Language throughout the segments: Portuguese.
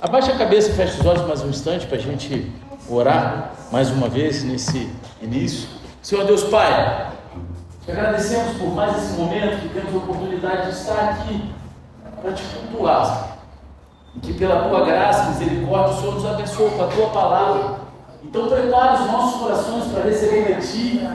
Abaixa a cabeça e fecha os olhos mais um instante para a gente orar mais uma vez nesse início. Senhor Deus Pai, te agradecemos por mais esse momento que temos a oportunidade de estar aqui para te cultuar. E que pela tua graça e misericórdia o Senhor nos abençoe com a tua palavra. Então prepara os nossos corações para receber de ti.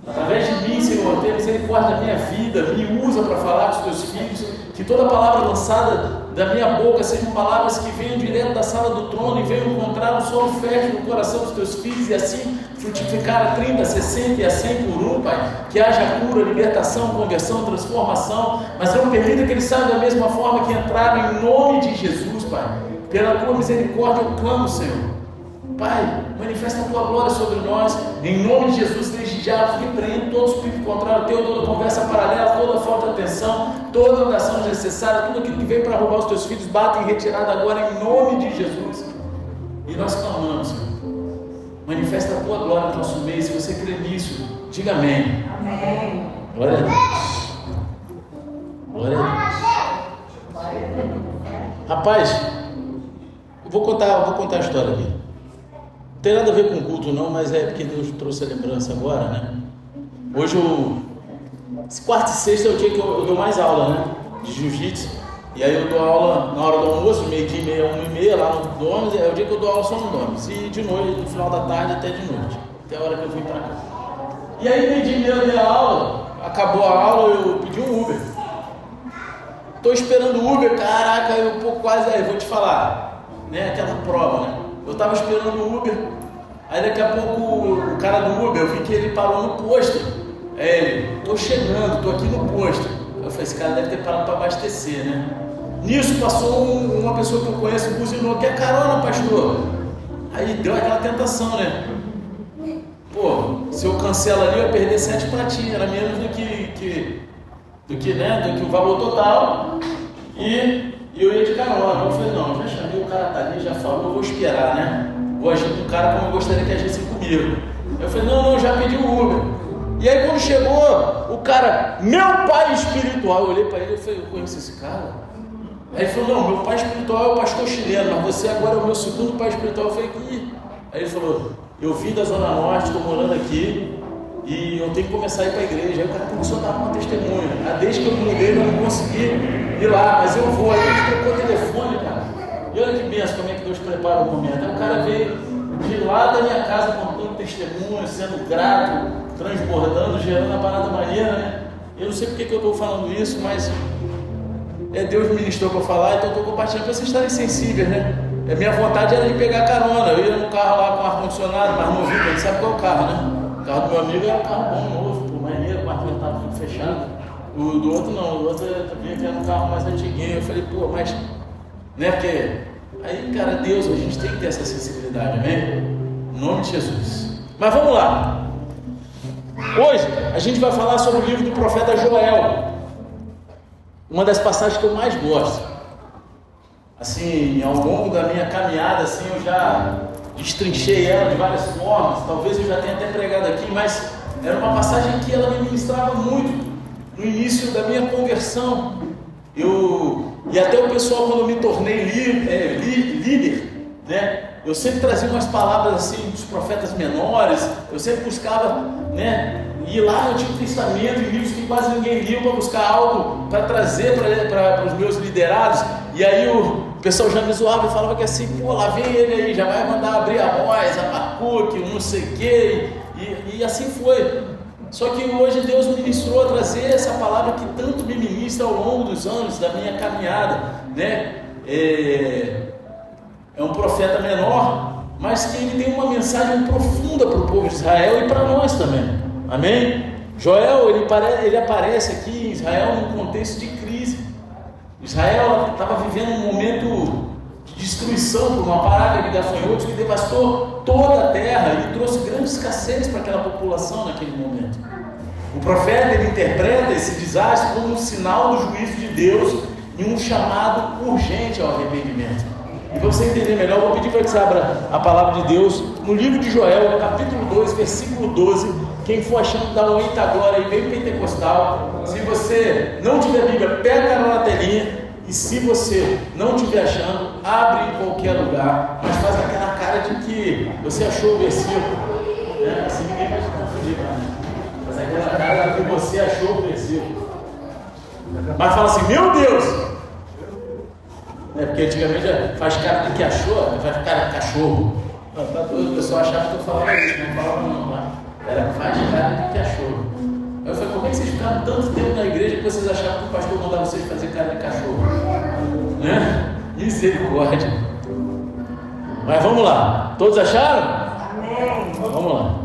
Através de mim, Senhor, tenha misericórdia da minha vida, me usa para falar com os teus filhos. Que toda palavra lançada da minha boca sejam palavras que venham direto da sala do trono e venham encontrar um solo fértil no coração dos teus filhos e assim frutificar a 30, 60 e a 100 por um, Pai. Que haja cura, libertação, conversão, transformação, mas não permita que eles saiam da mesma forma que entraram, em nome de Jesus, Pai. Pela tua misericórdia eu clamo, Senhor. Pai, manifesta a tua glória sobre nós, em nome de Jesus, desde já, repreendo todo espírito contrário teu, toda conversa paralela, toda falta de atenção, toda oração desnecessária, tudo aquilo que vem para roubar os teus filhos, bate em retirada agora, em nome de Jesus. E nós clamamos, Senhor, manifesta a tua glória no nosso meio. Se você crê nisso, diga amém. Amém. Glória a Deus. Glória a Deus. Rapaz, eu vou contar a história aqui. Não tem nada a ver com culto não, mas é porque Deus trouxe a lembrança agora, né? Hoje, quarta e sexta é o dia que eu dou mais aula, né? De jiu-jitsu. E aí eu dou aula na hora do almoço, meio-dia e meia, 1h30, lá no Domes. É o dia que eu dou aula só no Domes. E de noite, no final da tarde até de noite. Até a hora que eu vim pra cá. E aí, meio-dia e meia, eu dei a aula. Acabou a aula, eu pedi um Uber. Tô esperando o Uber, caraca, eu quase aí, vou te falar. Né? Aquela prova, né? Eu estava esperando o Uber, aí daqui a pouco o cara do Uber, eu vi que ele parou no posto. Aí ele, tô chegando, tô aqui no posto. Eu falei, esse cara deve ter parado para abastecer, né? Nisso passou uma pessoa que eu conheço, buzinou, quer carona, pastor? Aí deu aquela tentação, né? Pô, se eu cancelo ali, eu ia perder 7 pratinhas, era menos do que o valor total. E eu ia de carona. Eu falei, não, já chamei, o cara tá ali, já falou, eu vou esperar, né? Vou agir com o cara como eu gostaria que agisse comigo. Eu falei, não, já pedi o Uber. E aí quando chegou, o cara, meu pai espiritual, eu olhei para ele e falei, eu conheço esse cara? Aí ele falou, não, meu pai espiritual é o pastor chileno, mas você agora é o meu segundo pai espiritual. Eu falei, ih. Aí ele falou, eu vim da Zona Norte, estou morando aqui, e eu tenho que começar a ir para a igreja. Aí o cara começou a dar uma testemunha. Desde que eu me mudei, eu não consegui ir lá, mas eu vou. Aí a gente trocou o telefone, cara. E olha que benção, como é que Deus prepara o momento. Aí o cara veio de lá da minha casa contando testemunho, sendo grato, transbordando, gerando a parada maneira, né? Eu não sei porque que eu estou falando isso, mas Deus me ministrou para falar, então eu estou compartilhando para vocês estarem sensíveis, né? A minha vontade era de pegar carona. Eu ia no carro lá com ar-condicionado, mais novinho, a gente sabe qual é o carro, né? O carro do meu amigo era um carro bom, novo, pô, maneiro, o ar estava tudo fechado. O do outro não, o outro vinha que era um carro mais antiguinho. Eu falei, pô, mas, né, porque aí, cara, Deus, a gente tem que ter essa sensibilidade, amém? Em nome de Jesus. Mas vamos lá. Hoje a gente vai falar sobre o livro do profeta Joel, uma das passagens que eu mais gosto. Assim, ao longo da minha caminhada, assim, eu já destrinchei ela de várias formas. Talvez eu já tenha até pregado aqui, mas era uma passagem que ela me ministrava muito no início da minha conversão. E até o pessoal, quando eu me tornei líder, né? Eu sempre trazia umas palavras assim dos profetas menores. Eu sempre buscava, né, ir lá no Antigo Testamento, em livros que quase ninguém lia, para buscar algo para trazer para os meus liderados. E aí o pessoal já me zoava e falava que assim, pô, lá vem ele aí, já vai mandar abrir Amós, Abacuque, não sei o quê. E assim foi. Só que hoje Deus me ministrou a trazer essa palavra que tanto me ministra ao longo dos anos da minha caminhada, né? É um profeta menor, mas que ele tem uma mensagem profunda para o povo de Israel e para nós também, amém? Joel, ele aparece aqui em Israel num contexto de crise. Israel estava vivendo um momento de destruição por uma praga de gafanhotos que devastou toda a terra e trouxe grande escassez para aquela população naquele momento. O profeta, ele interpreta esse desastre como um sinal do juízo de Deus e um chamado urgente ao arrependimento. E para você entender melhor, eu vou pedir para que você abra a palavra de Deus no livro de Joel, capítulo 2, versículo 12. Quem for achando, dá um eita glória aí, bem pentecostal. Se você não tiver Bíblia, pega na telinha. E se você não estiver achando, abre em qualquer lugar, mas faz aquela cara de que você achou o versículo, né? Assim ninguém vai te confundir, né? Faz aquela cara de que você achou o versículo, mas fala assim, meu Deus! Porque antigamente faz cara de que achou, faz cara de cachorro. O pessoal achava que eu falava isso, não falava não, tá? Era faz cara de que achou. Eu falei, como é que vocês ficaram tanto tempo na igreja que vocês achavam que o pastor mandava vocês fazer cara de cachorro? Né? Misericórdia. Mas vamos lá. Todos acharam? Amém. Vamos lá.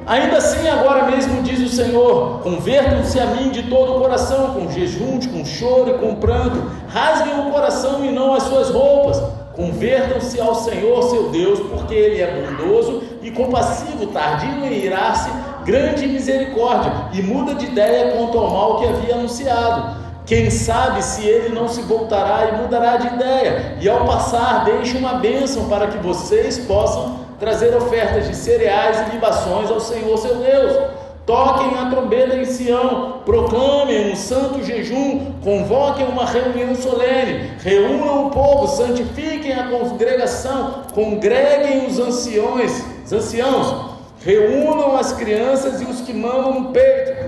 Ainda assim, agora mesmo diz o Senhor: convertam-se a mim de todo o coração, com jejum, com choro e com pranto. Rasguem o coração e não as suas roupas. Convertam-se ao Senhor seu Deus, porque Ele é bondoso e compassivo, tardio em irar-se, grande em misericórdia, e muda de ideia quanto ao mal que havia anunciado. Quem sabe se ele não se voltará e mudará de ideia, e ao passar deixe uma bênção para que vocês possam trazer ofertas de cereais e libações ao Senhor seu Deus. Toquem a trombeta em Sião, proclamem um santo jejum, convoquem uma reunião solene, reúnam o povo, santifiquem a congregação, congreguem os anciãos, reúnam as crianças e os que mamam no peito.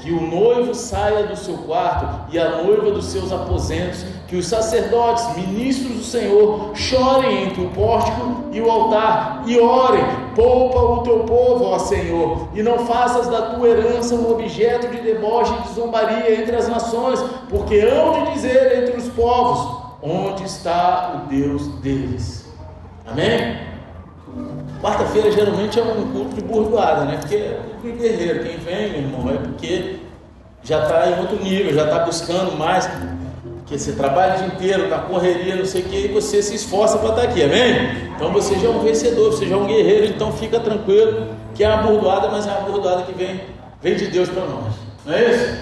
Que o noivo saia do seu quarto e a noiva dos seus aposentos, que os sacerdotes, ministros do Senhor, chorem entre o pórtico e o altar e orem: poupa o teu povo, ó Senhor, e não faças da tua herança um objeto de deboche e de zombaria entre as nações, porque hão de dizer entre os povos: onde está o Deus deles? Amém? Quarta-feira geralmente é um culto de burdoada, né? Porque é guerreiro, quem vem, meu irmão, é porque já está em outro nível, já está buscando mais, porque você trabalha o dia inteiro na correria, não sei o que, e você se esforça para estar aqui, amém? Então você já é um vencedor, você já é um guerreiro, então fica tranquilo, que é uma burdoada, mas é uma burdoada que vem de Deus para nós, não é isso?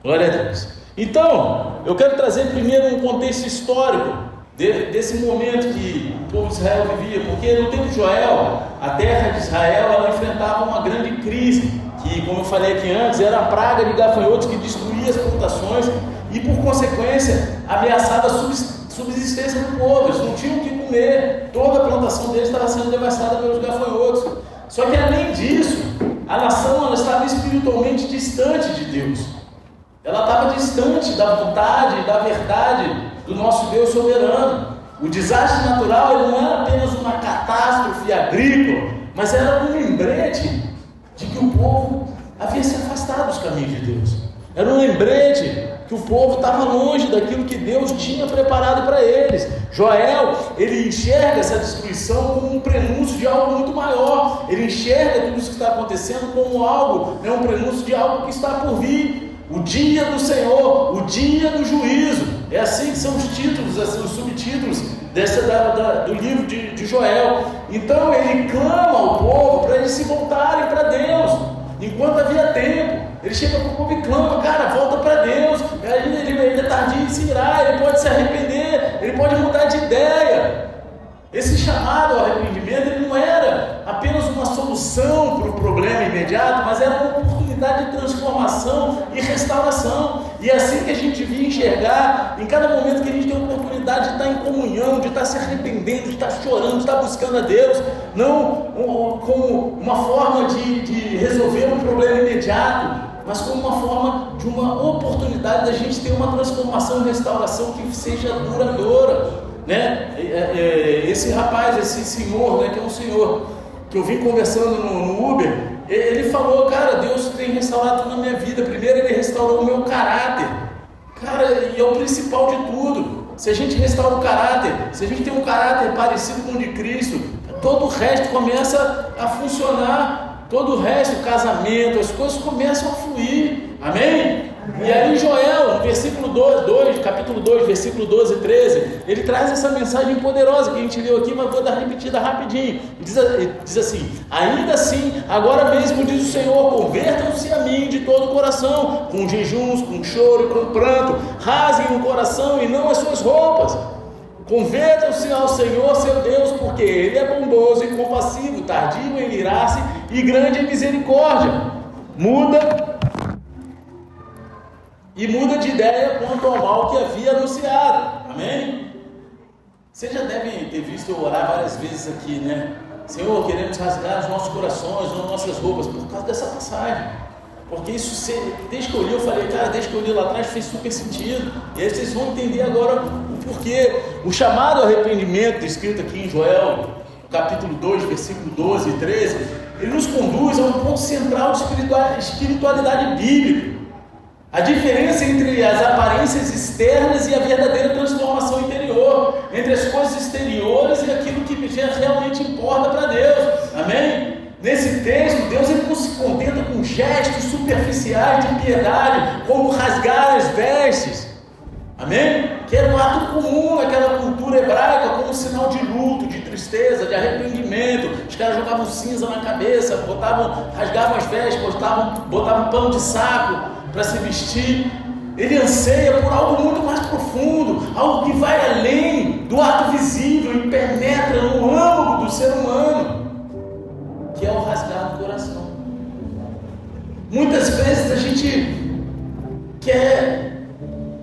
Glória a Deus. Então, eu quero trazer primeiro um contexto histórico desse momento que o povo de Israel vivia, porque no tempo de Joel, a terra de Israel, ela enfrentava uma grande crise, que, como eu falei aqui antes, era a praga de gafanhotos que destruía as plantações e, por consequência, ameaçava a subsistência do povo. Eles não tinham o que comer, toda a plantação deles estava sendo devastada pelos gafanhotos. Só que, além disso, a nação ela estava espiritualmente distante de Deus, ela estava distante da vontade, da verdade do nosso Deus soberano. O desastre natural ele não era apenas uma catástrofe agrícola, mas era um lembrete de que o povo havia se afastado dos caminhos de Deus. Era um lembrete que o povo estava longe daquilo que Deus tinha preparado para eles. Joel, ele enxerga essa destruição como um prenúncio de algo muito maior. Ele enxerga tudo isso que está acontecendo como algo, um prenúncio de algo que está por vir. O dia do Senhor, o dia do juízo. É assim que são os títulos, assim, os subtítulos do livro de Joel. Então ele clama ao povo para eles se voltarem para Deus, enquanto havia tempo. Ele chega para o povo e clama: cara, volta para Deus. Ele é tardio de se irar, ele pode se arrepender, ele pode mudar de ideia. Esse chamado ao arrependimento ele não era apenas uma solução para o problema imediato, mas era uma oportunidade de transformação e restauração. E é assim que a gente devia enxergar em cada momento que a gente tem a oportunidade de estar em comunhão, de estar se arrependendo, de estar chorando, de estar buscando a Deus, não como uma forma de resolver um problema imediato, mas como uma forma de uma oportunidade da gente ter uma transformação e restauração que seja duradoura. Né? Esse rapaz, esse senhor, né, que é um senhor que eu vim conversando no Uber, ele falou: cara, Deus tem restaurado tudo na minha vida. Primeiro ele restaurou o meu caráter, cara, e é o principal de tudo. Se a gente restaura o caráter, se a gente tem um caráter parecido com o de Cristo, todo o resto começa a funcionar, todo o resto, o casamento, as coisas começam a fluir, amém? E aí Joel, versículo 2, capítulo 2, versículo 12 e 13, ele traz essa mensagem poderosa que a gente leu aqui, mas vou dar repetida rapidinho. Diz assim: ainda assim, agora mesmo diz o Senhor, convertam-se a mim de todo o coração, com jejuns, com choro e com pranto, rasguem o coração e não as suas roupas. Convertam-se ao Senhor seu Deus, porque Ele é bondoso e compassivo, tardio em irar-se e grande em misericórdia. Muda de ideia quanto ao mal que havia anunciado. Amém? Vocês já devem ter visto eu orar várias vezes aqui, né? Senhor, queremos rasgar os nossos corações, as nossas roupas, por causa dessa passagem. Porque isso, desde que eu li, eu falei, cara, desde que eu li lá atrás fez super sentido. E aí vocês vão entender agora o porquê. O chamado arrependimento, escrito aqui em Joel, capítulo 2, versículo 12 e 13, ele nos conduz a um ponto central de espiritualidade bíblica. A diferença entre as aparências externas e a verdadeira transformação interior, entre as coisas exteriores e aquilo que realmente importa para Deus. Amém? Nesse texto, Deus ele não se contenta com gestos superficiais de piedade, como rasgar as vestes. Amém? Que era um ato comum naquela cultura hebraica, como sinal de luto, de tristeza, de arrependimento. Os caras jogavam cinza na cabeça, rasgavam as vestes, botavam pano de saco para se vestir. Ele anseia por algo muito mais profundo, algo que vai além do ato visível e penetra no âmago do ser humano, que é o rasgar do coração. Muitas vezes a gente quer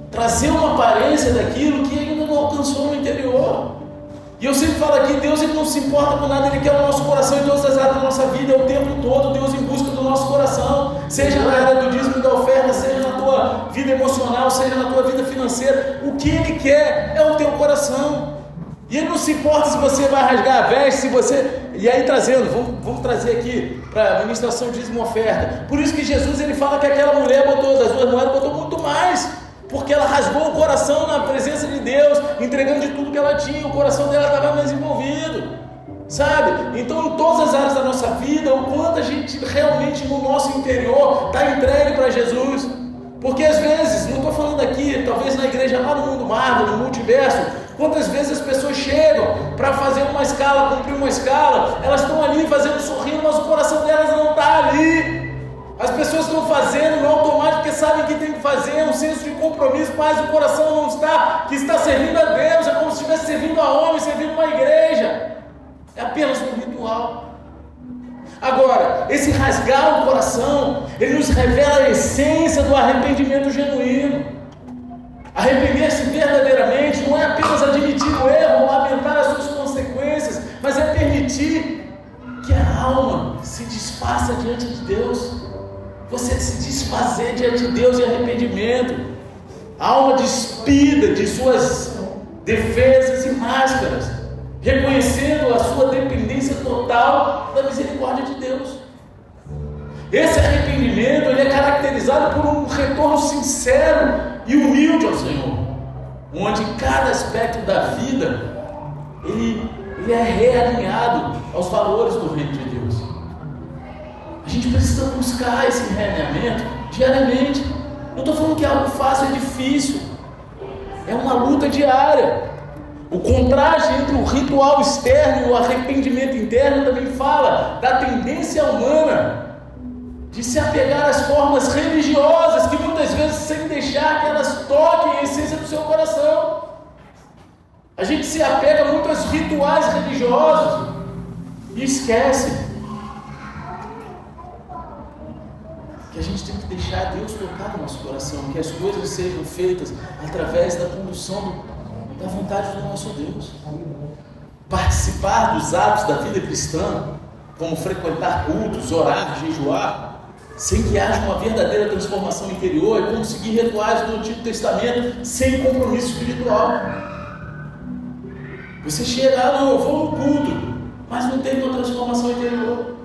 trazer uma aparência daquilo que ainda não alcançou no interior. E eu sempre falo aqui, Deus ele não se importa com nada, Ele quer o nosso coração em todas as áreas da nossa vida, é o tempo todo, Deus em busca do nosso coração, seja na área do dízimo e da oferta, seja na tua vida emocional, seja na tua vida financeira. O que Ele quer é o teu coração. E Ele não se importa se você vai rasgar a veste, se você... E aí vamos trazer aqui para a ministração dízimo e oferta. Por isso que Jesus ele fala que aquela mulher botou das 2 moedas, botou muito mais, porque ela rasgou o coração na presença de Deus, entregando de tudo que ela tinha, o coração dela estava mais envolvido, sabe? Então em todas as áreas da nossa vida, o quanto a gente realmente no nosso interior está entregue para Jesus. Porque às vezes, não estou falando aqui, talvez na igreja lá no mundo Marvel, no multiverso, quantas vezes as pessoas chegam para fazer uma escala, cumprir uma escala, elas estão ali fazendo sorrindo, mas o coração delas não está ali. As pessoas estão fazendo no automático porque sabem que tem que fazer, um senso de compromisso, mas o coração não está, que está servindo a Deus, é como se estivesse servindo a homem, servindo uma igreja. É apenas um ritual. Agora, esse rasgar o coração, ele nos revela a essência do arrependimento genuíno. Arrepender-se verdadeiramente não é apenas admitir o erro, lamentar as suas consequências, mas é permitir que a alma se desfaça diante de Deus. Você se desfazer diante de Deus em arrependimento. A alma despida de suas defesas e máscaras, reconhecendo a sua dependência total da misericórdia de Deus. Esse arrependimento ele é caracterizado por um retorno sincero e humilde ao Senhor, onde cada aspecto da vida ele é realinhado aos valores do reino de Deus. A gente precisa buscar esse realinhamento diariamente. Não estou falando que é algo fácil, é difícil, é uma luta diária. O contraste entre o ritual externo e o arrependimento interno também fala da tendência humana de se apegar às formas religiosas, que muitas vezes sem deixar que elas toquem a essência do seu coração. A gente se apega muito aos rituais religiosos e esquece que a gente tem que deixar Deus tocar no nosso coração, que as coisas sejam feitas através da condução da vontade do nosso Deus. Participar dos atos da vida cristã, como frequentar cultos, orar, jejuar, sem que haja uma verdadeira transformação interior, é como seguir rituais do Antigo Testamento sem compromisso espiritual. Você chega, não, eu vou no culto, mas não tem uma transformação interior.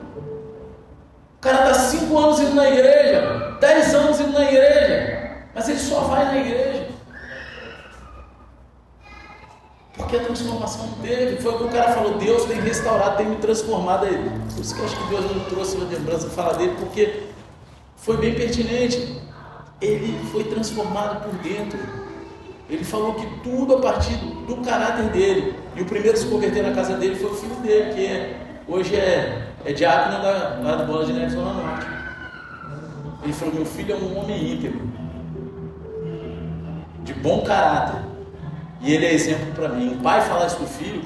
O cara está 5 anos indo na igreja, 10 anos indo na igreja, mas ele só vai na igreja porque a transformação não teve. Foi o que o cara falou, Deus tem restaurado, tem me transformado. Aí, por isso que eu acho que Deus não trouxe uma lembrança de falar dele, porque foi bem pertinente. Ele foi transformado por dentro. Ele falou que tudo a partir do caráter dele. E o primeiro a se converter na casa dele foi o filho dele, que hoje é diácono lá do Bola de Neve, Zona Norte. Ele falou, meu filho é um homem íntegro, de bom caráter, e ele é exemplo para mim. Um pai falar isso para o filho,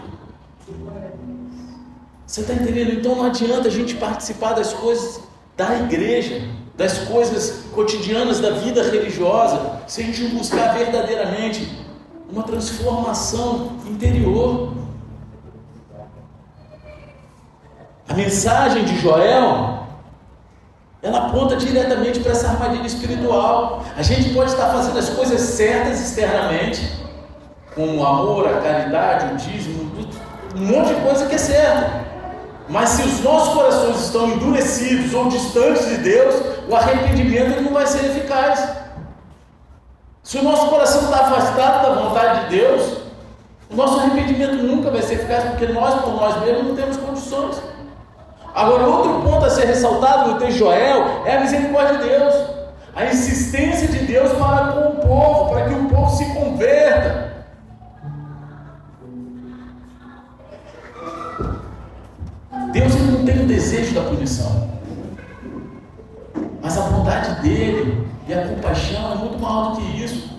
você está entendendo? Então não adianta a gente participar das coisas da igreja, das coisas cotidianas da vida religiosa, se a gente não buscar verdadeiramente uma transformação interior. A mensagem de Joel, ela aponta diretamente para essa armadilha espiritual. A gente pode estar fazendo as coisas certas externamente, como o amor, a caridade, o dízimo, um monte de coisa que é certa. Mas se os nossos corações estão endurecidos ou distantes de Deus, o arrependimento não vai ser eficaz. Se o nosso coração está afastado da vontade de Deus, o nosso arrependimento nunca vai ser eficaz, porque nós, por nós mesmos, não temos condições. Agora, outro ponto a ser ressaltado no texto de Joel é a misericórdia de Deus, a insistência de Deus para com o povo, para que o povo se converta. Deus não tem o desejo da punição, mas a bondade dele e a compaixão é muito maior do que isso.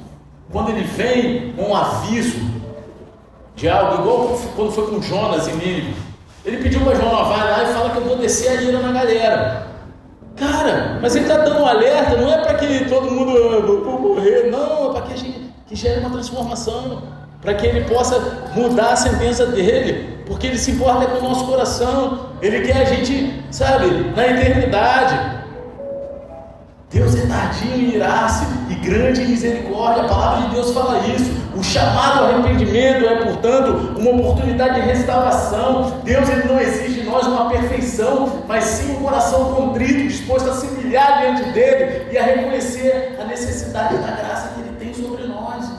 Quando ele vem com um aviso de algo, igual quando foi com Jonas e Nínive, ele pediu para Jonas: vai lá e fala que eu vou descer a ira na galera. Cara, mas ele está dando um alerta, não é para que todo mundo vou morrer, não, é para que a gente gere uma transformação, para que ele possa mudar a sentença dele, porque ele se importa com o nosso coração, ele quer a gente, sabe, na eternidade. Deus é tardio em irar-se e grande em misericórdia. A palavra de Deus fala isso. O chamado ao arrependimento é, portanto, uma oportunidade de restauração. Deus, ele não exige de nós uma perfeição, mas sim um coração contrito, disposto a se humilhar diante dele e a reconhecer a necessidade da graça que ele tem sobre nós.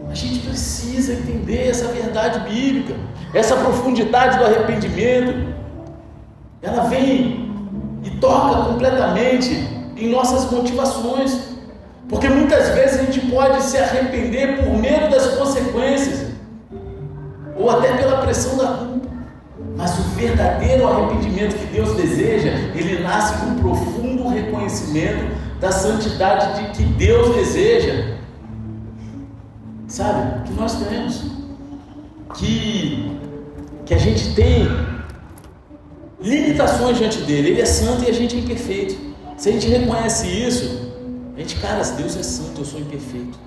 A gente precisa entender essa verdade bíblica, essa profundidade do arrependimento. Ela vem e toca completamente em nossas motivações, porque muitas vezes a gente pode se arrepender por medo das consequências, ou até pela pressão da culpa, mas o verdadeiro arrependimento que Deus deseja, ele nasce com um profundo reconhecimento da santidade de que Deus deseja, sabe, que nós temos, que a gente tem limitações diante dele. Ele é santo e a gente é imperfeito. Se a gente reconhece isso, a gente, cara, se Deus é santo, eu sou imperfeito.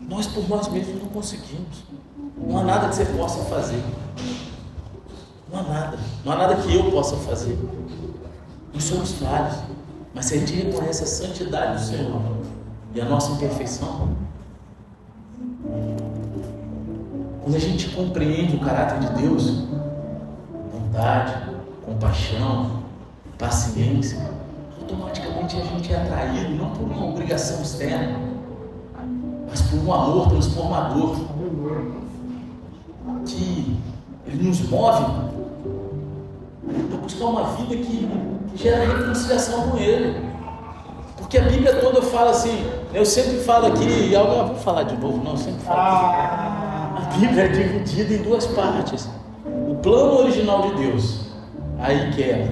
Nós por nós mesmos não conseguimos. Não há nada que você possa fazer. Não há nada que eu possa fazer. Nós somos falhos. Mas se a gente reconhece a santidade do Senhor e a nossa imperfeição, quando a gente compreende o caráter de Deus, bondade, compaixão, paciência, automaticamente a gente é atraído não por uma obrigação externa, mas por um amor transformador, que ele nos move a buscar uma vida que gera reconciliação com ele. Porque a Bíblia toda fala assim, eu sempre falo aqui, vou falar de novo, não, eu sempre falo aqui. A Bíblia é dividida em duas partes. O plano original de Deus, aí quebra,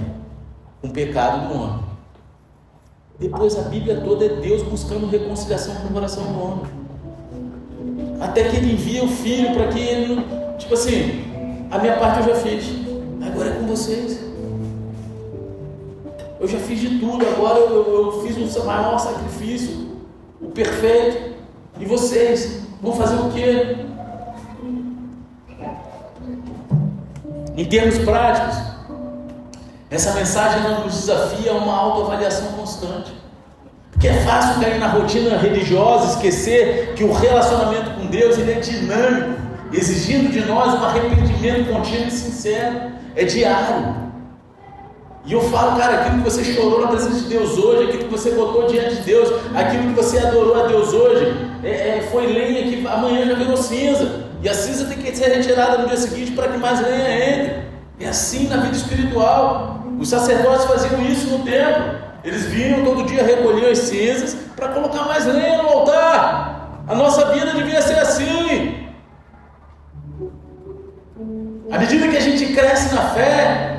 com o pecado do homem. Depois a Bíblia toda é Deus buscando reconciliação com o coração do homem. Até que ele envia o Filho para que ele, tipo assim, a minha parte eu já fiz, agora é com vocês. Eu já fiz de tudo, agora eu fiz o maior sacrifício, o perfeito. E vocês vão fazer o quê? Em termos práticos, essa mensagem nos desafia a uma autoavaliação constante. Porque é fácil cair na rotina religiosa, esquecer que o relacionamento com Deus ele é dinâmico, exigindo de nós um arrependimento contínuo e sincero. É diário. E eu falo, cara, aquilo que você chorou na presença de Deus hoje, aquilo que você botou diante de Deus, aquilo que você adorou a Deus hoje, foi lenha que amanhã já virou cinza. E a cinza tem que ser retirada no dia seguinte para que mais lenha entre. É assim na vida espiritual. Os sacerdotes faziam isso no templo. Eles vinham todo dia, recolhiam as cinzas para colocar mais lenha no altar. A nossa vida devia ser assim. À medida que a gente cresce na fé,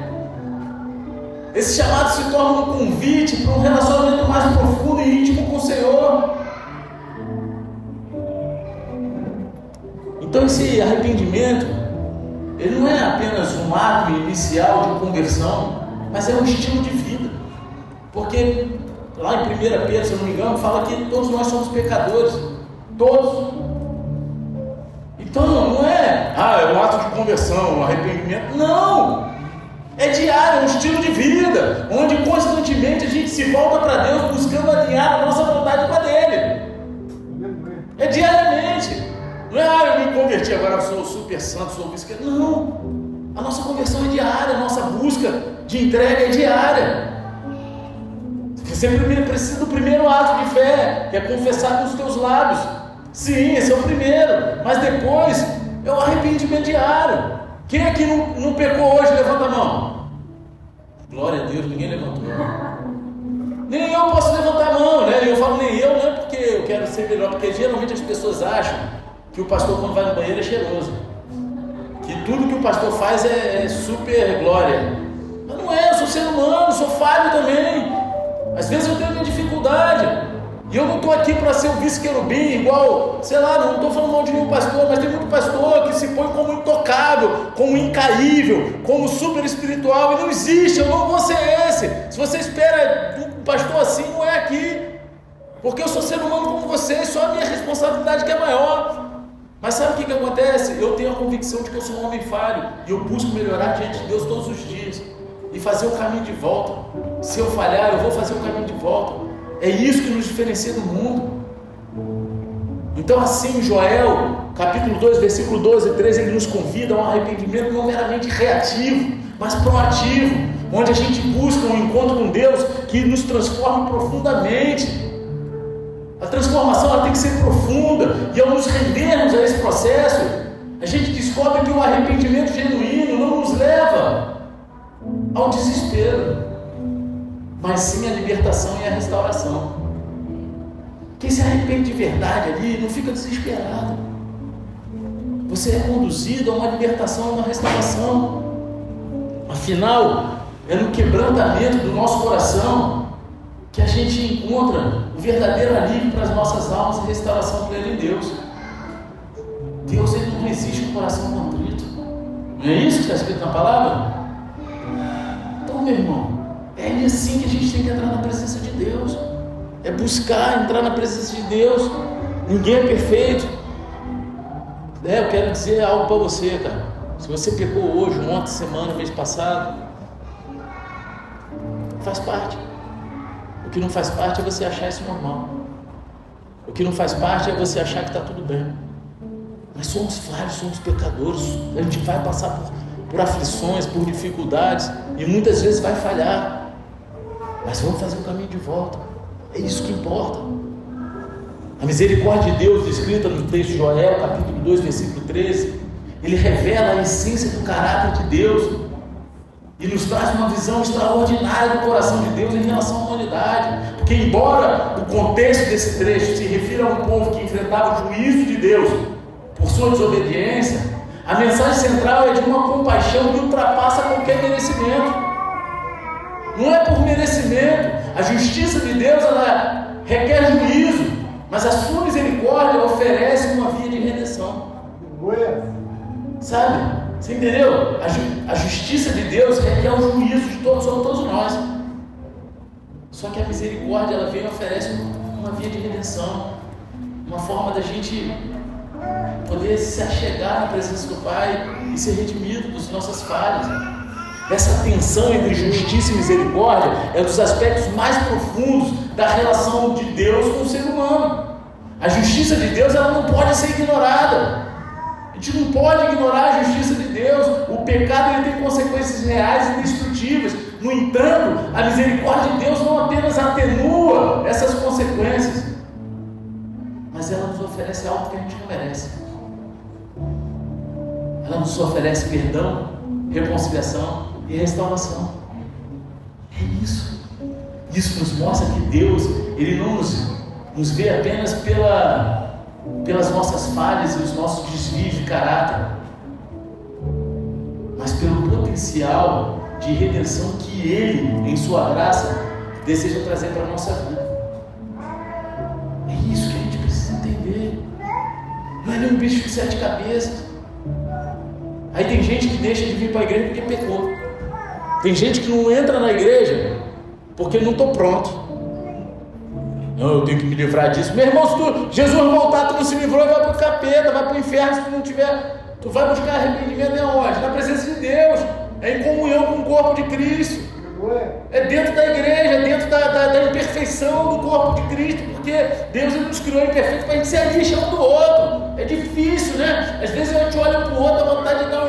esse chamado se torna um convite para um relacionamento mais profundo e íntimo com o Senhor. Então esse arrependimento, ele não é apenas um ato inicial de conversão, mas é um estilo de vida. Porque lá em 1 Pedro, se eu não me engano, fala que todos nós somos pecadores. Todos. Então não é, é um ato de conversão, um arrependimento. Não! É diário, é um estilo de vida, onde constantemente a gente se volta para Deus buscando alinhar a nossa vontade com a dele. É diariamente. Não é, eu me converti, agora eu sou super santo, sou isso. Não. A nossa conversão é diária, a nossa busca de entrega é diária. Você precisa do primeiro ato de fé, que é confessar com os teus lábios. Sim, esse é o primeiro. Mas depois é o arrependimento diário. Quem aqui não pecou hoje? Levanta a mão. Glória a Deus, ninguém levantou. Nem eu posso levantar a mão, né? Eu falo nem eu, não é porque eu quero ser melhor, porque geralmente as pessoas acham que o pastor, quando vai no banheiro, é cheiroso, que tudo que o pastor faz é super glória. Mas não é, eu sou ser humano, sou falho também. Às vezes eu tenho minha dificuldade. E eu não estou aqui para ser o vice-querubim, igual, sei lá, não estou falando mal de nenhum pastor, mas tem muito pastor que se põe como intocável, como incaível, como super espiritual, e não existe, eu não vou ser esse. Se você espera um pastor assim, não é aqui, porque eu sou ser humano como você, só a minha responsabilidade que é maior. Mas sabe o que acontece? Eu tenho a convicção de que eu sou um homem falho, e eu busco melhorar diante de Deus todos os dias, e fazer o caminho de volta. Se eu falhar, eu vou fazer o caminho de volta. É isso que nos diferencia do mundo. Então assim, Joel, capítulo 2, versículo 12 e 13, ele nos convida a um arrependimento não meramente reativo, mas proativo, onde a gente busca um encontro com Deus que nos transforma profundamente. A transformação ela tem que ser profunda, e ao nos rendermos a esse processo, a gente descobre que o arrependimento genuíno não nos leva ao desespero, mas sim a libertação e a restauração. Quem se arrepende de verdade ali não fica desesperado. Você é conduzido a uma libertação e uma restauração. Afinal, é no quebrantamento do nosso coração que a gente encontra o verdadeiro alívio para as nossas almas e restauração plena em Deus. Deus, ele não resiste um coração contrito. Não é isso que está escrito na palavra? Então, meu irmão, é assim que a gente tem que entrar na presença de Deus. É buscar entrar na presença de Deus. Ninguém é perfeito. Eu quero dizer algo para você, cara. Se você pecou hoje, ontem, semana, mês passado, faz parte. O que não faz parte é você achar isso normal. O que não faz parte é você achar que está tudo bem. Mas somos falhos, somos pecadores. A gente vai passar por aflições, por dificuldades, e muitas vezes vai falhar. Mas vamos fazer o caminho de volta. É isso que importa. A misericórdia de Deus, descrita no texto de Joel, capítulo 2, versículo 13, ele revela a essência do caráter de Deus e nos traz uma visão extraordinária do coração de Deus em relação à humanidade. Porque embora o contexto desse trecho se refira a um povo que enfrentava o juízo de Deus por sua desobediência, a mensagem central é de uma compaixão que ultrapassa qualquer merecimento. Não é por merecimento. A justiça de Deus, ela requer juízo, mas a sua misericórdia oferece uma via de redenção. Sabe? Você entendeu? A justiça de Deus requer o juízo de todos nós. Só que a misericórdia, ela vem e oferece uma via de redenção, uma forma da gente poder se achegar na presença do Pai e ser redimido das nossas falhas. Essa tensão entre justiça e misericórdia é um dos aspectos mais profundos da relação de Deus com o ser humano. A justiça de Deus, ela não pode ser ignorada. A gente não pode ignorar a justiça de Deus. O pecado, ele tem consequências reais e destrutivas. No entanto, a misericórdia de Deus não apenas atenua essas consequências, mas ela nos oferece algo que a gente não merece. Ela nos oferece perdão, reconciliação e restauração. É isso. Isso nos mostra que Deus, ele não nos vê apenas pelas nossas falhas e os nossos desvios de caráter, mas pelo potencial de redenção que Ele, em sua graça, deseja trazer para a nossa vida. É isso que a gente precisa entender. Não é nenhum bicho de 7 cabeças. Aí tem gente que deixa de vir para a igreja porque pecou. Tem gente que não entra na igreja porque não estou pronto. Não, eu tenho que me livrar disso. Meu irmão, se Jesus voltar, tu não se livrou e vai para o capeta, vai para o inferno se tu não tiver. Tu vai buscar arrependimento onde? Na presença de Deus. É em comunhão com o corpo de Cristo. É dentro da igreja, é dentro da imperfeição do corpo de Cristo, porque Deus nos criou imperfeito para a gente se alistar um do outro. É difícil, né? Às vezes a gente olha para o outro, dá vontade de dar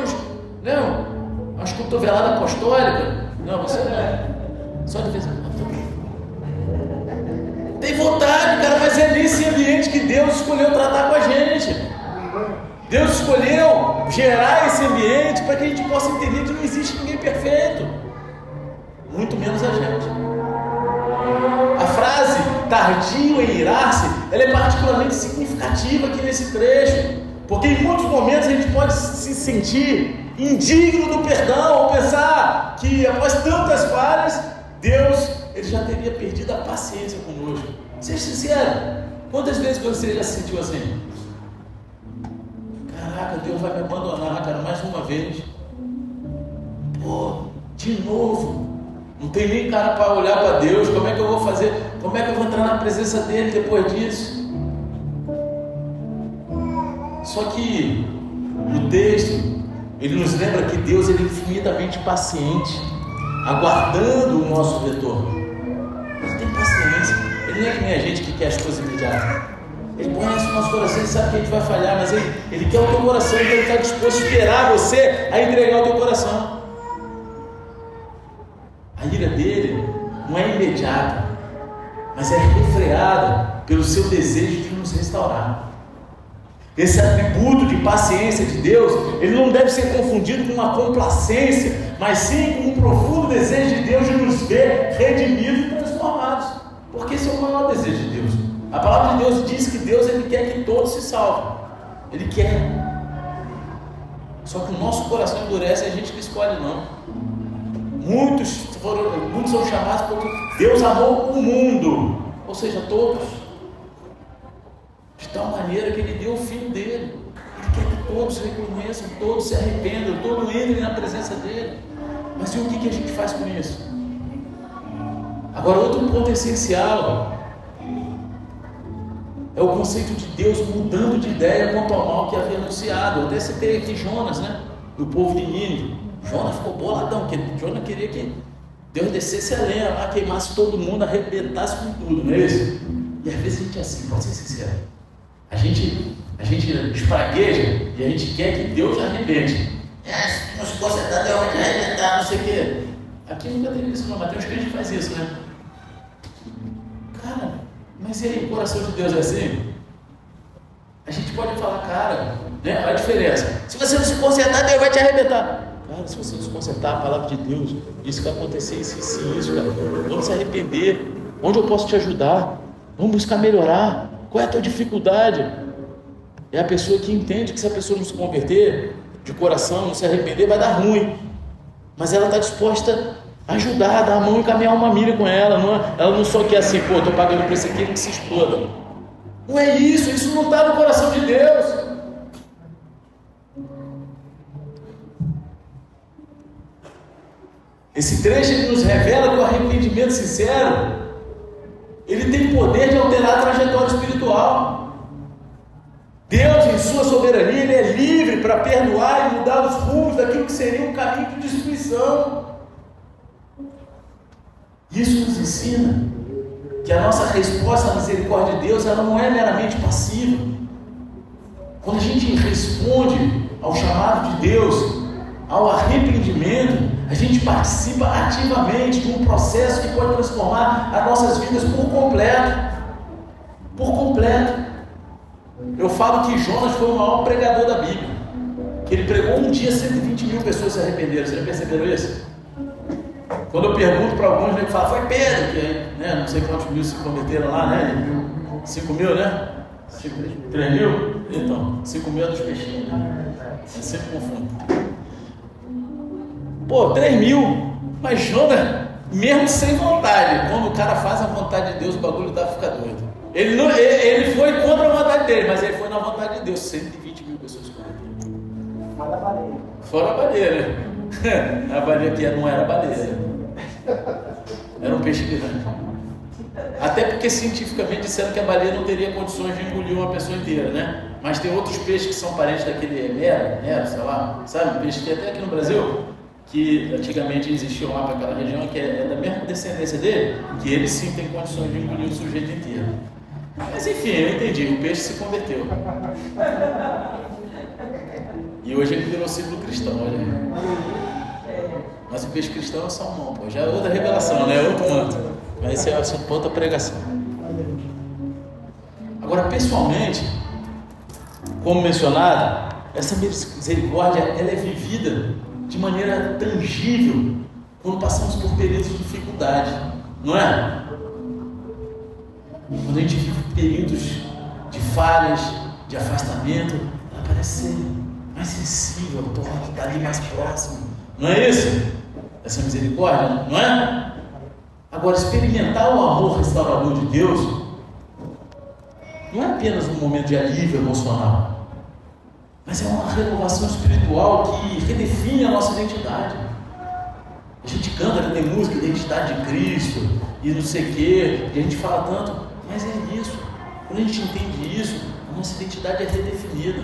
umas cotoveladas apostólicas. Não, você não é. Só de vez em quando. Tem vontade, cara, mas é nesse ambiente que Deus escolheu tratar com a gente. Deus escolheu gerar esse ambiente para que a gente possa entender que não existe ninguém perfeito, muito menos a gente. A frase tardio em irar-se, ela é particularmente significativa aqui nesse trecho, porque em muitos momentos a gente pode se sentir indigno do perdão, ou pensar que após tantas falhas, Deus ele já teria perdido a paciência conosco. Seja sincero, quantas vezes você já se sentiu assim? Caraca, Deus vai me abandonar, cara, mais uma vez. Pô, de novo. Não tem nem cara para olhar para Deus. Como é que eu vou fazer? Como é que eu vou entrar na presença dele depois disso? Só que o texto, ele nos lembra que Deus ele é infinitamente paciente, aguardando o nosso retorno. Ele tem paciência. Ele não é que nem a gente que quer as coisas imediatas. Ele conhece o nosso coração, ele sabe que a gente vai falhar, mas ele quer o teu coração, então ele está disposto a esperar você a entregar o teu coração. A ira dele não é imediata, mas é refreada pelo seu desejo de nos restaurar. Esse atributo de paciência de Deus, ele não deve ser confundido com uma complacência, mas sim com um profundo desejo de Deus de nos ver redimidos e transformados, porque esse é o maior desejo de Deus. A palavra de Deus diz que Deus ele quer que todos se salvem. Ele quer. Só que o nosso coração endurece e a gente que escolhe não. Muitos são chamados porque Deus amou o mundo, ou seja, todos, de tal maneira que Ele deu o Filho dele. Ele quer que todos reconheçam, todos se arrependam, todos entrem na presença dele. Mas e o que a gente faz com isso? Agora, outro ponto essencial é o conceito de Deus mudando de ideia quanto ao mal que havia anunciado. Eu até citei aqui Jonas, né? Do povo de Nínive. Jonas ficou boladão, porque Jonas queria que Deus descesse a lenha lá, queimasse todo mundo, arrebentasse com tudo, não é isso? E às vezes a gente é assim, pode ser sincero. A gente espragueja e a gente quer que Deus arrebente. Se não se consertar, Deus vai te arrebentar, não sei o quê. Aqui nunca teve isso, não, mas tem uns crentes que fazem isso, né? Cara, mas e aí, o coração de Deus é assim? A gente pode falar, cara, né? Olha a diferença. Se você não se consertar, Deus vai te arrebentar. Cara, se você não se consertar, a palavra de Deus diz que vai acontecer isso, cara. Vamos se arrepender. Onde eu posso te ajudar? Vamos buscar melhorar. Qual é a tua dificuldade? É a pessoa que entende que se a pessoa não se converter de coração, não se arrepender, vai dar ruim. Mas ela está disposta a ajudar, a dar a mão e caminhar uma milha com ela. Ela não só quer assim, pô, estou pagando por isso aqui, que se exploda. Não é isso não está no coração de Deus. Esse trecho ele nos revela que o arrependimento sincero, ele tem poder de alterar a trajetória espiritual. Deus, em sua soberania, ele é livre para perdoar e mudar os rumos daquilo que seria um caminho de destruição. Isso nos ensina que a nossa resposta à misericórdia de Deus, ela não é meramente passiva. Quando a gente responde ao chamado de Deus, ao arrependimento, a gente participa ativamente de um processo que pode transformar as nossas vidas por completo. Por completo. Eu falo que Jonas foi o maior pregador da Bíblia. Que ele pregou um dia, 120 mil pessoas se arrependeram. Vocês já perceberam isso? Quando eu pergunto para alguns, ele fala, foi Pedro, que né, não sei quantos mil se converteram lá, né? 5 mil, né? 3 mil? Então, 5 mil é dos peixinhos, né? Eu sempre confundo. Pô, 3 mil, mas Jonas, mesmo sem vontade, quando o cara faz a vontade de Deus, o bagulho fica doido. Ele foi contra a vontade dele, mas ele foi na vontade de Deus. 120 mil pessoas converteram. Fora a baleia. Fora a baleia. A baleia que não era baleia. Era um peixe grande. Até porque cientificamente disseram que a baleia não teria condições de engolir uma pessoa inteira, né? Mas tem outros peixes que são parentes daquele Nero, sei lá, sabe? Peixe que até aqui no Brasil, que antigamente existiam lá para aquela região, que é da mesma descendência dele, que eles sim têm condições de engolir o sujeito inteiro. Mas enfim, eu entendi, o peixe se converteu. E hoje ele virou símbolo cristão, olha aí. Mas o peixe cristão é o salmão, pô. Já é outra revelação, né? É outro manto. Mas esse é assunto para outra pregação. Agora, pessoalmente, como mencionado, essa misericórdia ela é vivida de maneira tangível quando passamos por períodos de dificuldade, não é? Quando a gente vive períodos de falhas, de afastamento, ela parece ser mais sensível, está ali mais próximo. Não é isso? Essa misericórdia, não é? Agora, experimentar o amor restaurador de Deus não é apenas um momento de alívio emocional, mas é uma renovação espiritual que redefine a nossa identidade. A gente canta, tem música, identidade de Cristo e não sei o quê, e a gente fala tanto, mas é isso. Quando a gente entende isso, a nossa identidade é redefinida.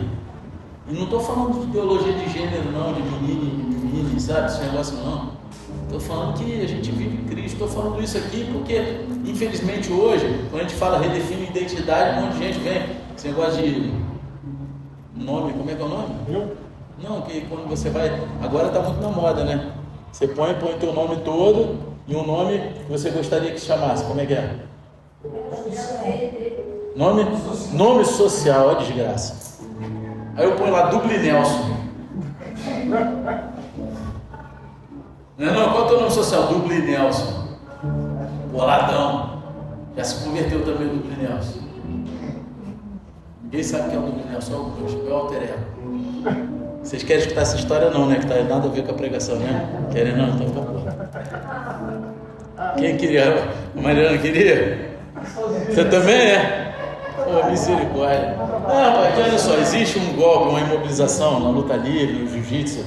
E não estou falando de ideologia de gênero, não, de menino, sabe? Esse negócio não. Estou falando que a gente vive em Cristo. Estou falando isso aqui porque, infelizmente, hoje, quando a gente fala redefine identidade, um monte de gente vem. Esse negócio de nome, como é que é o nome? Não, que quando você vai. Agora está muito na moda, né? Você põe o teu nome todo e um nome que você gostaria que se chamasse. Como é que é? Nome social, ó desgraça. Aí eu ponho lá Dublin Nelson. Não, qual é o teu nome social? Dublin Nelson. Boladão. Já se converteu também o Dublin Nelson. Ninguém sabe quem é o Dublin Nelson, é o alter ego. Vocês querem escutar essa história não, né? Que tá nada a ver com a pregação, né? Querem não? Então fica bom. Quem queria? A Mariana queria? Você também é? Pô, misericórdia. Não, mas olha só, existe um golpe, uma imobilização na luta livre, no jiu-jitsu,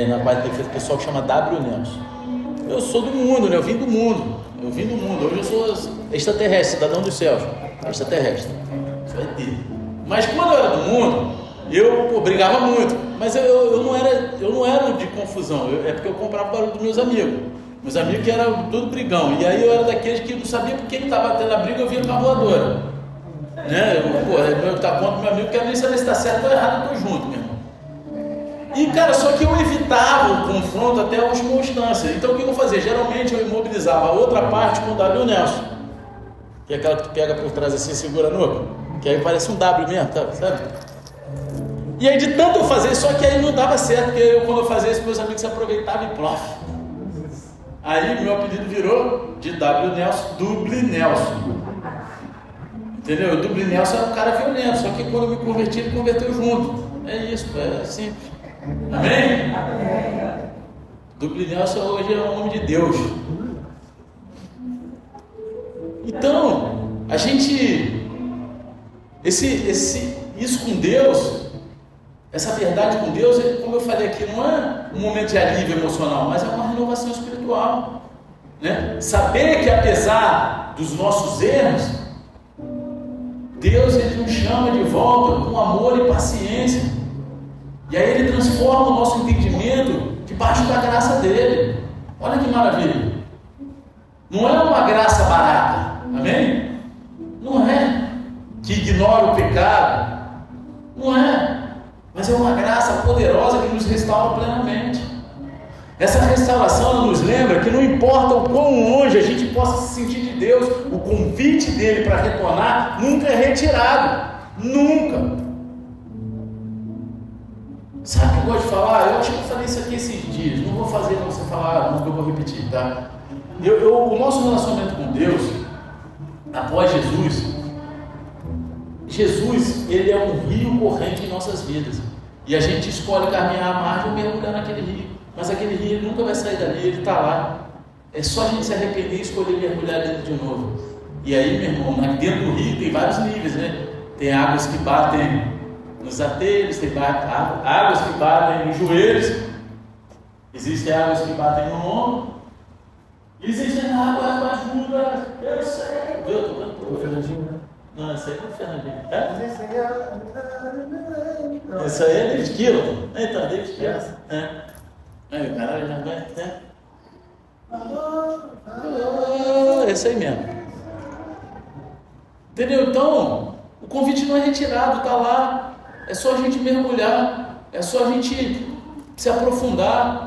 na parte de defesa pessoal que chama W. Nelson. Eu sou do mundo, né? Eu vim do mundo. Hoje eu sou extraterrestre, cidadão dos céus. Extraterrestre. Isso vai ter. Mas quando eu era do mundo, eu brigava muito. Mas eu não era de confusão. É porque eu comprava o barulho dos meus amigos. Meus amigos que eram tudo brigão. E aí eu era daqueles que não sabia por que ele estava tendo a briga, eu via na voadora. Né? Eu tá contra meu amigo, quero nem saber se está certo ou errado, eu estou junto, meu irmão. E cara, só que eu evitava o confronto até a última instância. Então o que eu fazia? Geralmente eu imobilizava a outra parte com o W Nelson, que é aquela que tu pega por trás assim, segura a nuca, que aí parece um W mesmo, tá? Sabe? E aí de tanto eu fazer, só que aí não dava certo, porque quando eu fazia isso, meus amigos se aproveitavam e plof. Aí meu apelido virou de W Nelson, Dublin Nelson. Entendeu? O Dublin Nelson era um cara violento, só que quando eu me converti, ele converteu junto. É isso, é simples. Amém? Dublin Nelson hoje é um homem de Deus. Então, a gente, isso com Deus, essa verdade com Deus, como eu falei aqui, não é um momento de alívio emocional, mas é uma renovação espiritual, né? Saber que apesar dos nossos erros, Deus ele nos chama de volta com amor e paciência, e aí ele transforma o nosso entendimento debaixo da graça dele. Olha que maravilha! Não é uma graça barata, amém? Não é que ignora o pecado, não é, mas é uma graça poderosa que nos restaura plenamente. Essa restauração ela nos lembra que não importa o quão longe a gente possa se sentir de Deus, o convite dele para retornar nunca é retirado, nunca. Sabe o que eu gosto de falar? Eu acho que eu falei isso aqui esses dias, não vou fazer para você falar, nunca eu vou repetir, tá? O nosso relacionamento com Deus, após Jesus, ele é um rio corrente em nossas vidas, e a gente escolhe caminhar à margem ou mergulhar naquele rio. Mas aquele rio nunca vai sair dali, ele está lá. É só a gente se arrepender e escolher mergulhar dentro de novo. E aí, meu irmão, dentro do rio tem vários níveis, né? Tem águas que batem nos atelhos, tem águas que batem nos joelhos, existem águas que batem no ombro, Existem águas mais puras, eu sei. O Fernandinho, né? Não, esse aí é o Fernandinho. É? Isso aí é David Keelan. Então, David Keelan. É. Aí, o caralho já vai até. Esse aí mesmo. Entendeu? Então, o convite não é retirado, está lá. É só a gente mergulhar. É só a gente se aprofundar.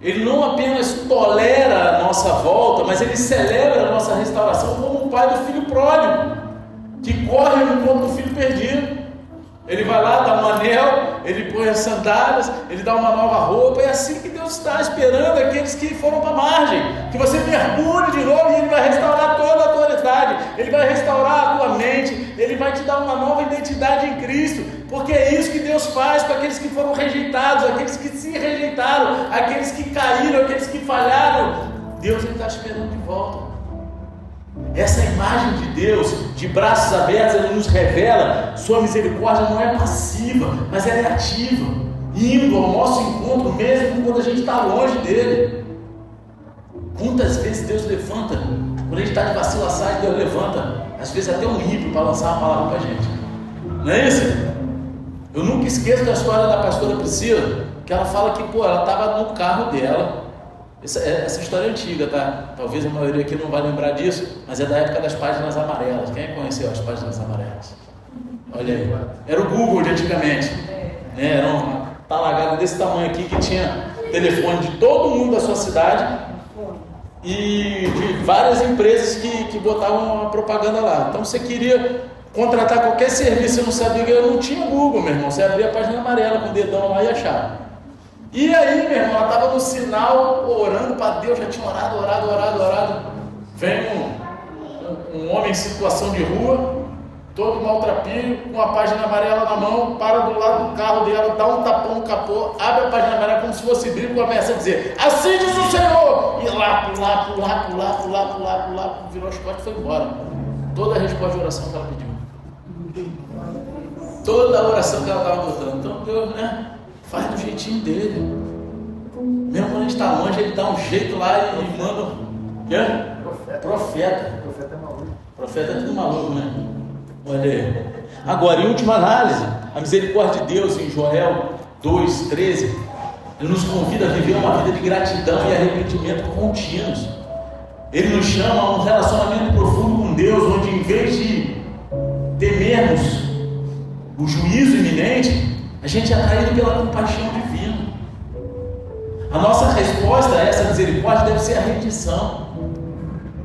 Ele não apenas tolera a nossa volta, mas ele celebra a nossa restauração como o pai do filho pródigo, que corre no encontro do filho perdido. Ele vai lá, dá um anel, ele põe as sandálias, ele dá uma nova roupa. É assim que Deus está esperando aqueles que foram para a margem, que você mergulhe de novo e ele vai restaurar toda a tua eternidade, ele vai restaurar a tua mente, ele vai te dar uma nova identidade em Cristo, porque é isso que Deus faz com aqueles que foram rejeitados, aqueles que se rejeitaram, aqueles que caíram, aqueles que falharam. Deus está esperando de volta. Essa imagem de Deus, de braços abertos, ele nos revela. Sua misericórdia não é passiva, mas ela é ativa, indo ao nosso encontro mesmo quando a gente está longe dele. Quantas vezes Deus levanta, quando a gente está de vacilação, Deus levanta, às vezes até um ímpio para lançar uma palavra para a gente. Não é isso? Eu nunca esqueço da história da pastora Priscila, que ela fala que ela estava no carro dela. Essa história é antiga, tá? Talvez a maioria aqui não vai lembrar disso, mas é da época das páginas amarelas. Quem conheceu as páginas amarelas? Olha aí, era o Google de antigamente, né? Era um talagado desse tamanho aqui, que tinha telefone de todo mundo da sua cidade e de várias empresas que botavam uma propaganda lá. Então você queria contratar qualquer serviço, você não sabia, que eu não tinha Google, meu irmão. Você abria a página amarela com o dedão lá e achava. E aí, meu irmão, ela estava no sinal, orando para Deus, já tinha orado. Vem um homem em situação de rua, todo maltrapilho, com a página amarela na mão, para do lado do carro dela, dá um tapão no capô, abre a página amarela como se fosse bíblia e começa a dizer: assim diz o Senhor! E lá, pular, virou as costas e foi embora. Toda a resposta de oração que ela pediu. Toda a oração que ela estava botando. Então Deus, né? Faz do jeitinho dele. Mesmo quando a gente está longe, ele dá um jeito lá e manda. Profeta. Profeta é maluco. Profeta é tudo maluco, né? Olha aí. Agora, em última análise, a misericórdia de Deus em Joel 2,13, ele nos convida a viver uma vida de gratidão e arrependimento contínuos. Ele nos chama a um relacionamento profundo com Deus, onde em vez de temermos o juízo iminente, a gente é atraído pela compaixão divina. A nossa resposta a essa misericórdia deve ser a rendição,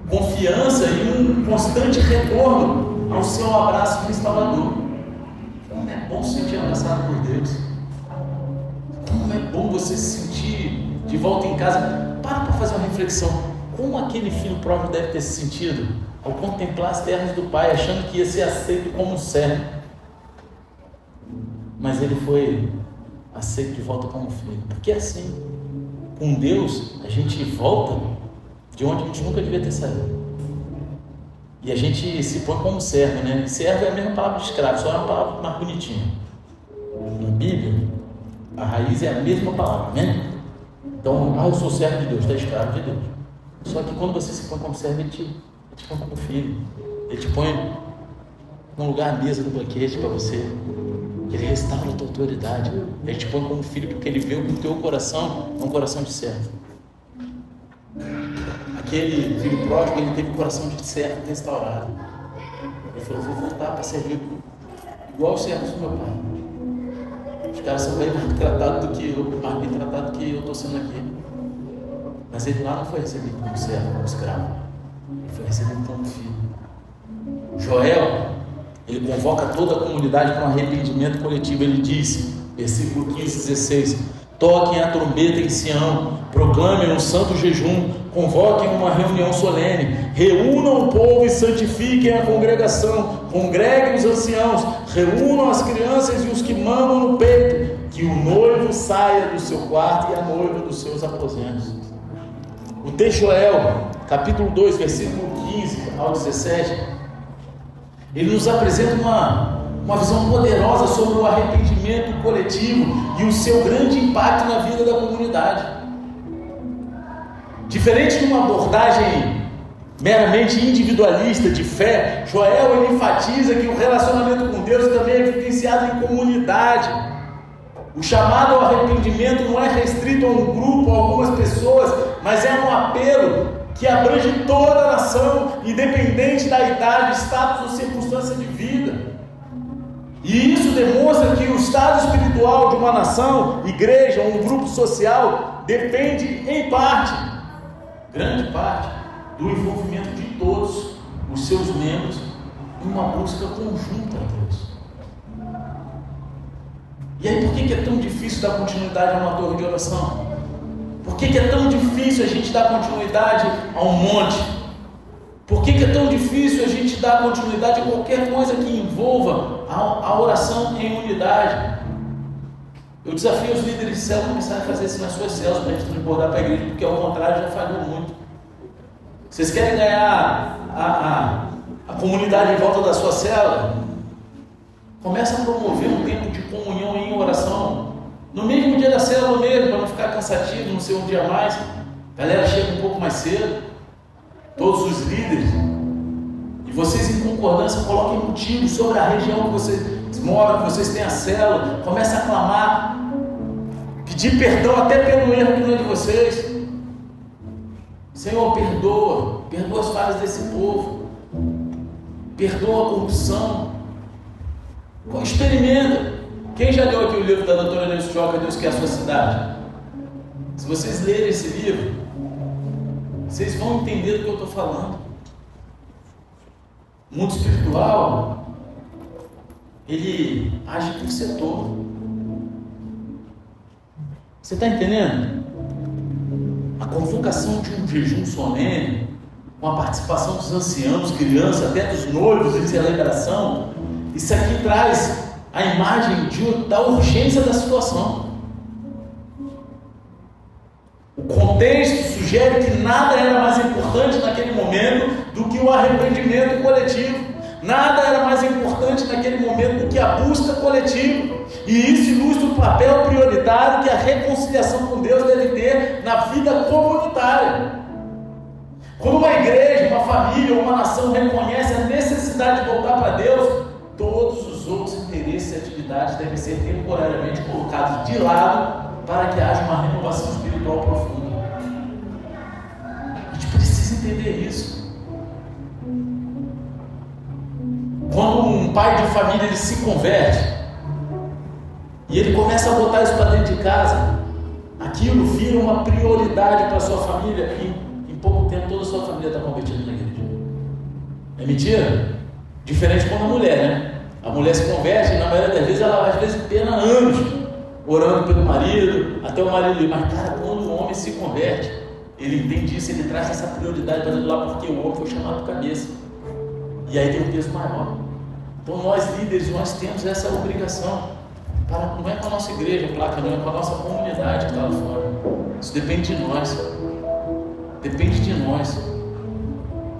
confiança e um constante retorno ao seu abraço restaurador. Como é bom se sentir abraçado por Deus. Como é bom você se sentir de volta em casa. Para fazer uma reflexão. Como aquele filho próprio deve ter se sentido ao contemplar as terras do pai, achando que ia ser aceito como um servo. Mas ele foi aceito de volta como filho. Porque assim, com Deus, a gente volta de onde a gente nunca devia ter saído. E a gente se põe como servo, né? Servo é a mesma palavra de escravo, só é uma palavra mais bonitinha. Na Bíblia, a raiz é a mesma palavra, né? Então, eu sou servo de Deus, está escravo de Deus. Só que quando você se põe como servo, ele te põe como filho. Ele te põe num lugar à mesa do banquete para você. Ele restaura a tua autoridade. Ele te põe como filho porque ele vê que o teu coração é um coração de servo. Aquele filho pródigo, ele teve o coração de servo restaurado. Ele falou: vou voltar para servir igual os servos do meu pai. Os caras são bem mais tratados do que eu, mais bem tratados do que eu estou sendo aqui. Mas ele lá não foi recebido como servo, como escravo. Ele foi recebido como filho. Joel, ele convoca toda a comunidade para um arrependimento coletivo. Ele diz, versículo 15, 16: toquem a trombeta em Sião, proclamem um santo jejum, convoquem uma reunião solene, reúnam o povo e santifiquem a congregação, congreguem os anciãos, reúnam as crianças e os que mamam no peito, que o noivo saia do seu quarto e a noiva dos seus aposentos. O texto Joel, capítulo 2, versículo 15 ao 17, ele nos apresenta uma visão poderosa sobre o arrependimento coletivo e o seu grande impacto na vida da comunidade. Diferente de uma abordagem meramente individualista de fé, Joel ele enfatiza que o relacionamento com Deus também é vivenciado em comunidade. O chamado ao arrependimento não é restrito a um grupo, a algumas pessoas, mas é um apelo que abrange toda a nação, independente da idade, status ou circunstância de vida. E isso demonstra que o estado espiritual de uma nação, igreja, um grupo social, depende em parte, grande parte, do envolvimento de todos os seus membros em uma busca conjunta a Deus. E aí, por que é tão difícil dar continuidade a uma torre de oração? Por que é tão difícil a gente dar continuidade a um monte? Por que é tão difícil a gente dar continuidade a qualquer coisa que envolva a oração em unidade? Eu desafio os líderes de célula a começarem a fazer isso nas suas células para a gente transbordar para a igreja, porque ao contrário já falhou muito. Vocês querem ganhar a comunidade em volta da sua célula? Começa a promover um tempo de comunhão em oração. No mesmo dia da célula mesmo, para não ficar cansativo, não ser um dia a mais. A galera chega um pouco mais cedo. Todos os líderes. E vocês em concordância coloquem motivos sobre a região que vocês moram, que vocês têm a célula. Começa a clamar. Pedir perdão até pelo erro que não é de vocês. Senhor, perdoa as falhas desse povo, perdoa a corrupção, experimenta. Quem já leu aqui o livro da doutora Neuza Joca, Deus Quer a Sua Cidade? Se vocês lerem esse livro, vocês vão entender do que eu estou falando. O mundo espiritual, ele age por setor. Você está entendendo? A convocação de um jejum solene, com a participação dos anciãos, crianças, até dos noivos em celebração, isso aqui traz a imagem da urgência da situação. O contexto sugere que nada era mais importante naquele momento do que o arrependimento coletivo. Nada era mais importante naquele momento do que a busca coletiva. E isso ilustra o papel prioritário que a reconciliação com Deus deve ter na vida comunitária. Quando uma igreja, uma família ou uma nação reconhece a necessidade de voltar para Deus, todos os outros interesses e atividades devem ser temporariamente colocados de lado para que haja uma renovação espiritual profunda. A gente precisa entender isso. Quando um pai de família ele se converte e ele começa a botar isso para dentro de casa, aquilo vira uma prioridade para a sua família e em pouco tempo toda a sua família está convertida na igreja. É mentira? Diferente quando a mulher, né? A mulher se converte e na maioria das vezes ela às vezes pena anos orando pelo marido, até o marido ir. Mas cara, quando o homem se converte, ele entende isso, ele traz essa prioridade para dentro lá, porque o homem foi chamado cabeça. E aí tem um peso maior. Então nós líderes, nós temos essa obrigação. Não é com a nossa igreja, placa, não é com a nossa comunidade que está lá fora. Isso depende de nós. Depende de nós.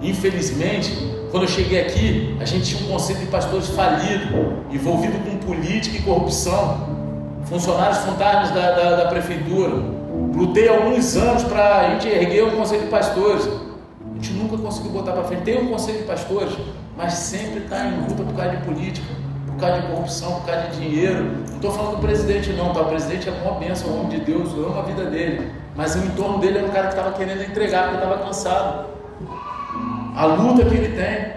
Infelizmente, quando eu cheguei aqui, a gente tinha um conselho de pastores falido, envolvido com política e corrupção. Funcionários fantasmas da prefeitura. Lutei alguns anos para a gente erguer um conselho de pastores. A gente nunca conseguiu botar para frente. Tem um conselho de pastores, mas sempre está em luta por causa de política, por causa de corrupção, por causa de dinheiro. Não estou falando do presidente não, tá? O presidente é uma bênção, é um homem de Deus, eu amo a vida dele. Mas o entorno dele era um cara que estava querendo entregar, porque estava cansado. A luta que ele tem.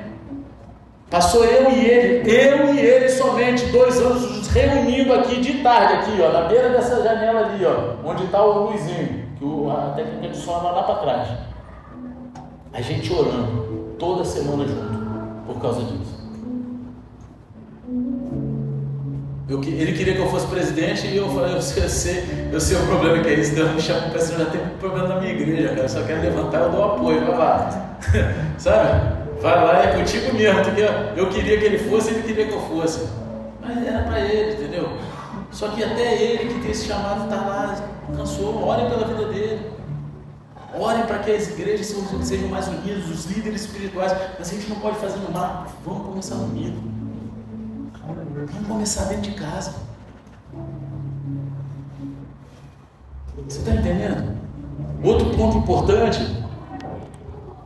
Passou eu e ele somente 2 anos nos reunindo aqui de tarde, aqui, ó, na beira dessa janela ali, ó, onde está o Luizinho, que a técnica de som lá para trás. A gente orando toda semana junto por causa disso. Ele queria que eu fosse presidente e eu falei, eu sei o problema que é isso. Deus me chama para eu já tenho um problema na minha igreja, cara. Eu só quero levantar, eu dou apoio, vai lá. Sabe? Vai lá, é contigo mesmo, entendeu? Eu queria que ele fosse, ele queria que eu fosse. Mas era para ele, entendeu? Só que até ele que tem esse chamado está lá, cansou. Orem pela vida dele. Orem para que as igrejas sejam mais unidas, os líderes espirituais. Mas a gente não pode fazer no mar. Vamos começar unido. Vamos começar dentro de casa. Você está entendendo? Outro ponto importante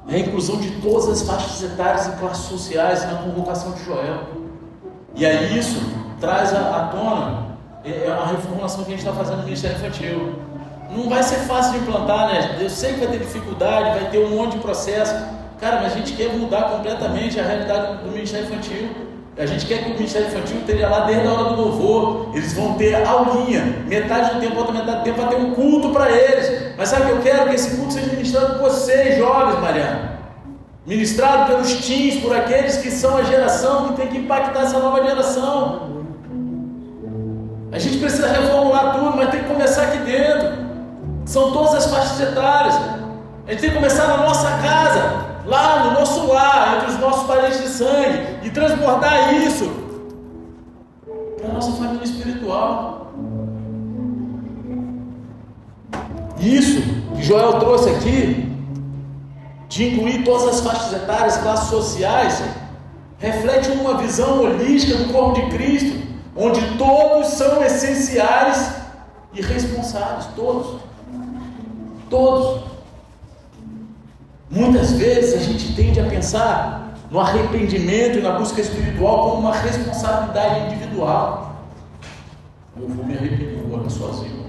é a inclusão de todas as faixas etárias e classes sociais na convocação de Joel. E aí isso traz à tona uma reformulação que a gente está fazendo no Ministério Infantil. Não vai ser fácil de implantar, né? Eu sei que vai ter dificuldade, vai ter um monte de processo. Cara, mas a gente quer mudar completamente a realidade do Ministério Infantil. A gente quer que o Ministério Infantil esteja lá desde a hora do louvor. Eles vão ter aulinha, metade do tempo, outra metade do tempo vai ter um culto para eles. Mas sabe o que eu quero? Que esse culto seja ministrado por vocês, jovens, Mariana. Ministrado pelos teens, por aqueles que são a geração que tem que impactar essa nova geração. A gente precisa reformular tudo, mas tem que começar aqui dentro. São todas as faixas etárias. A gente tem que começar na nossa casa, lá no nosso lar, entre os nossos parentes de sangue, e transbordar isso para a nossa família espiritual. Isso que Joel trouxe aqui, de incluir todas as faixas etárias, classes sociais, reflete uma visão holística do corpo de Cristo, onde todos são essenciais e responsáveis, todos. Muitas vezes a gente tende a pensar no arrependimento e na busca espiritual como uma responsabilidade individual. Eu vou me arrepender agora sozinho.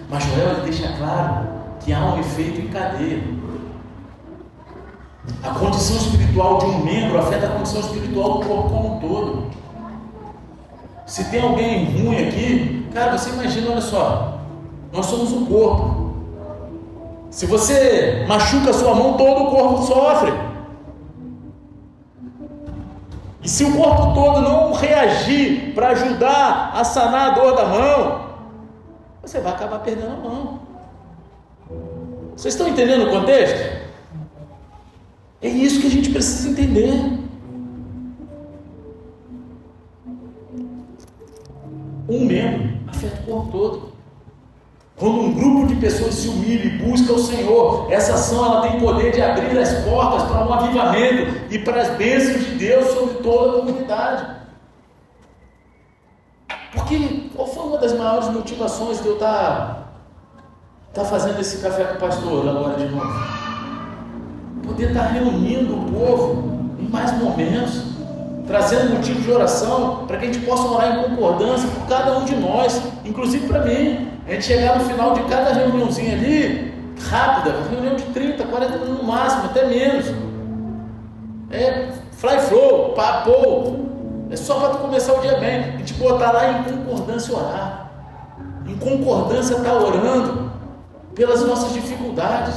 Mas Joel deixa claro que há um efeito em cadeia. A condição espiritual de um membro afeta a condição espiritual do corpo como um todo. Se tem alguém ruim aqui, cara, você imagina, olha só, nós somos um corpo. Se você machuca a sua mão, todo o corpo sofre. E se o corpo todo não reagir para ajudar a sanar a dor da mão, você vai acabar perdendo a mão. Vocês estão entendendo o contexto? É isso que a gente precisa entender. Um membro afeta o corpo todo. Quando um grupo de pessoas se humilha e busca o Senhor, essa ação ela tem poder de abrir as portas para um avivamento e para as bênçãos de Deus sobre toda a comunidade. Porque qual foi uma das maiores motivações de eu estar fazendo esse café com o pastor agora de novo? Poder estar reunindo o povo em mais momentos, trazendo motivo de oração, para que a gente possa orar em concordância por cada um de nós, inclusive para mim. A gente chegar no final de cada reuniãozinha ali, rápida, reunião de 30, 40 minutos no máximo, até menos. Fly flow, papo, é só para tu começar o dia bem. A gente botar lá em concordância orar. Em concordância estar orando pelas nossas dificuldades.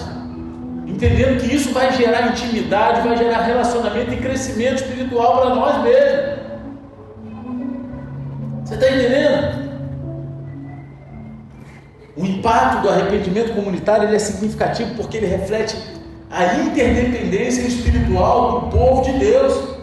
Entendendo que isso vai gerar intimidade, vai gerar relacionamento e crescimento espiritual para nós mesmos. Você está entendendo? O impacto do arrependimento comunitário ele é significativo porque ele reflete a interdependência espiritual do povo de Deus.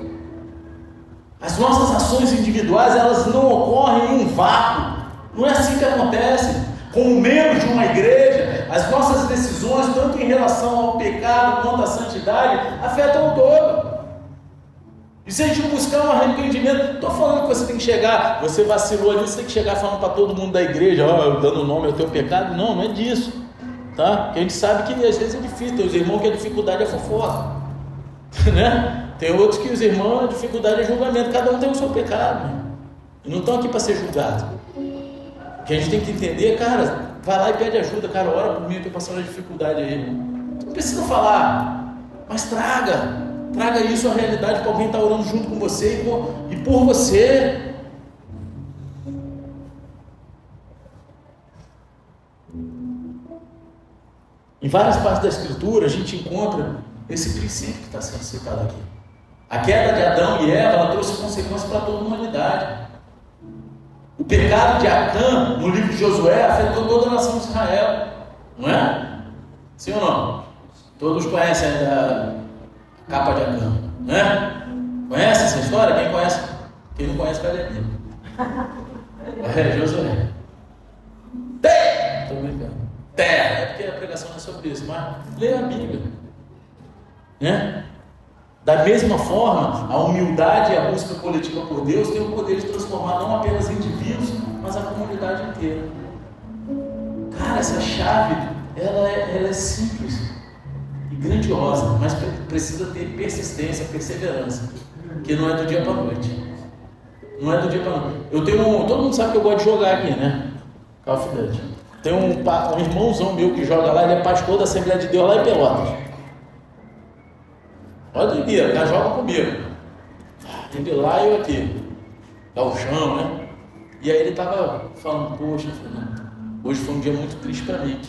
As nossas ações individuais elas não ocorrem em um vácuo. Não é assim que acontece. Como membros de uma igreja, as nossas decisões, tanto em relação ao pecado quanto à santidade, afetam o todo. E se a gente não buscar um arrependimento, não estou falando que você tem que chegar, você vacilou ali, você tem que chegar falando para todo mundo da igreja, dando nome ao teu pecado. Não, não é disso. Tá? Porque a gente sabe que às vezes é difícil, tem os irmãos que a dificuldade é fofoca. Né? Tem outros que os irmãos, a dificuldade é julgamento, cada um tem o seu pecado. Né? E não estão aqui para ser julgados. O que a gente tem que entender, cara, vai lá e pede ajuda, cara, ora por mim, eu estou passando a dificuldade aí. Tu não precisa falar, mas traga isso à realidade para alguém estar orando junto com você e por você. Em várias partes da Escritura a gente encontra esse princípio que está sendo citado aqui. A queda de Adão e Eva ela trouxe consequências para toda a humanidade. O pecado de Acã, no livro de Josué, afetou toda a nação de Israel. Não é? Sim ou não? Todos conhecem a capa de Acã, né? Conhece essa história? Quem conhece? Quem não conhece, vai ler a Bíblia. Josué. Estou brincando. Terra, é porque a pregação não é sobre isso, mas leia a Bíblia. Né? Da mesma forma, a humildade e a busca coletiva por Deus tem o poder de transformar não apenas indivíduos, mas a comunidade inteira. Cara, essa chave ela é simples e grandiosa, mas precisa ter persistência, perseverança, que não é do dia para a noite. Não é do dia para a noite. Todo mundo sabe que eu gosto de jogar aqui, né? Call of Duty. Tem um irmãozão meu que joga lá, ele é pastor da Assembleia de Deus lá em Pelotas. Olha o dia, já joga comigo. Ele lá e eu aqui. Galchão, né? E aí ele estava falando, poxa, Fernando, hoje foi um dia muito triste para mim.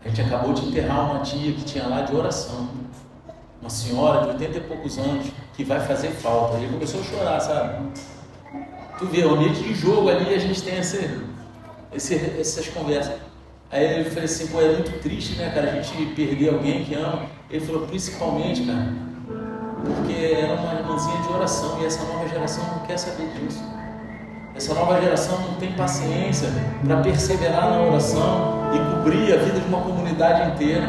A gente acabou de enterrar uma tia que tinha lá de oração. Uma senhora de 80 e poucos anos, que vai fazer falta. Ele começou a chorar, sabe? Tu vê, o ambiente de jogo ali, a gente tem essas conversas. Aí ele falou assim, pô, é muito triste, né, cara, a gente perder alguém que ama. Ele falou, principalmente, cara, porque era uma irmãzinha de oração e essa nova geração não quer saber disso. Essa nova geração não tem paciência para perseverar na oração e cobrir a vida de uma comunidade inteira.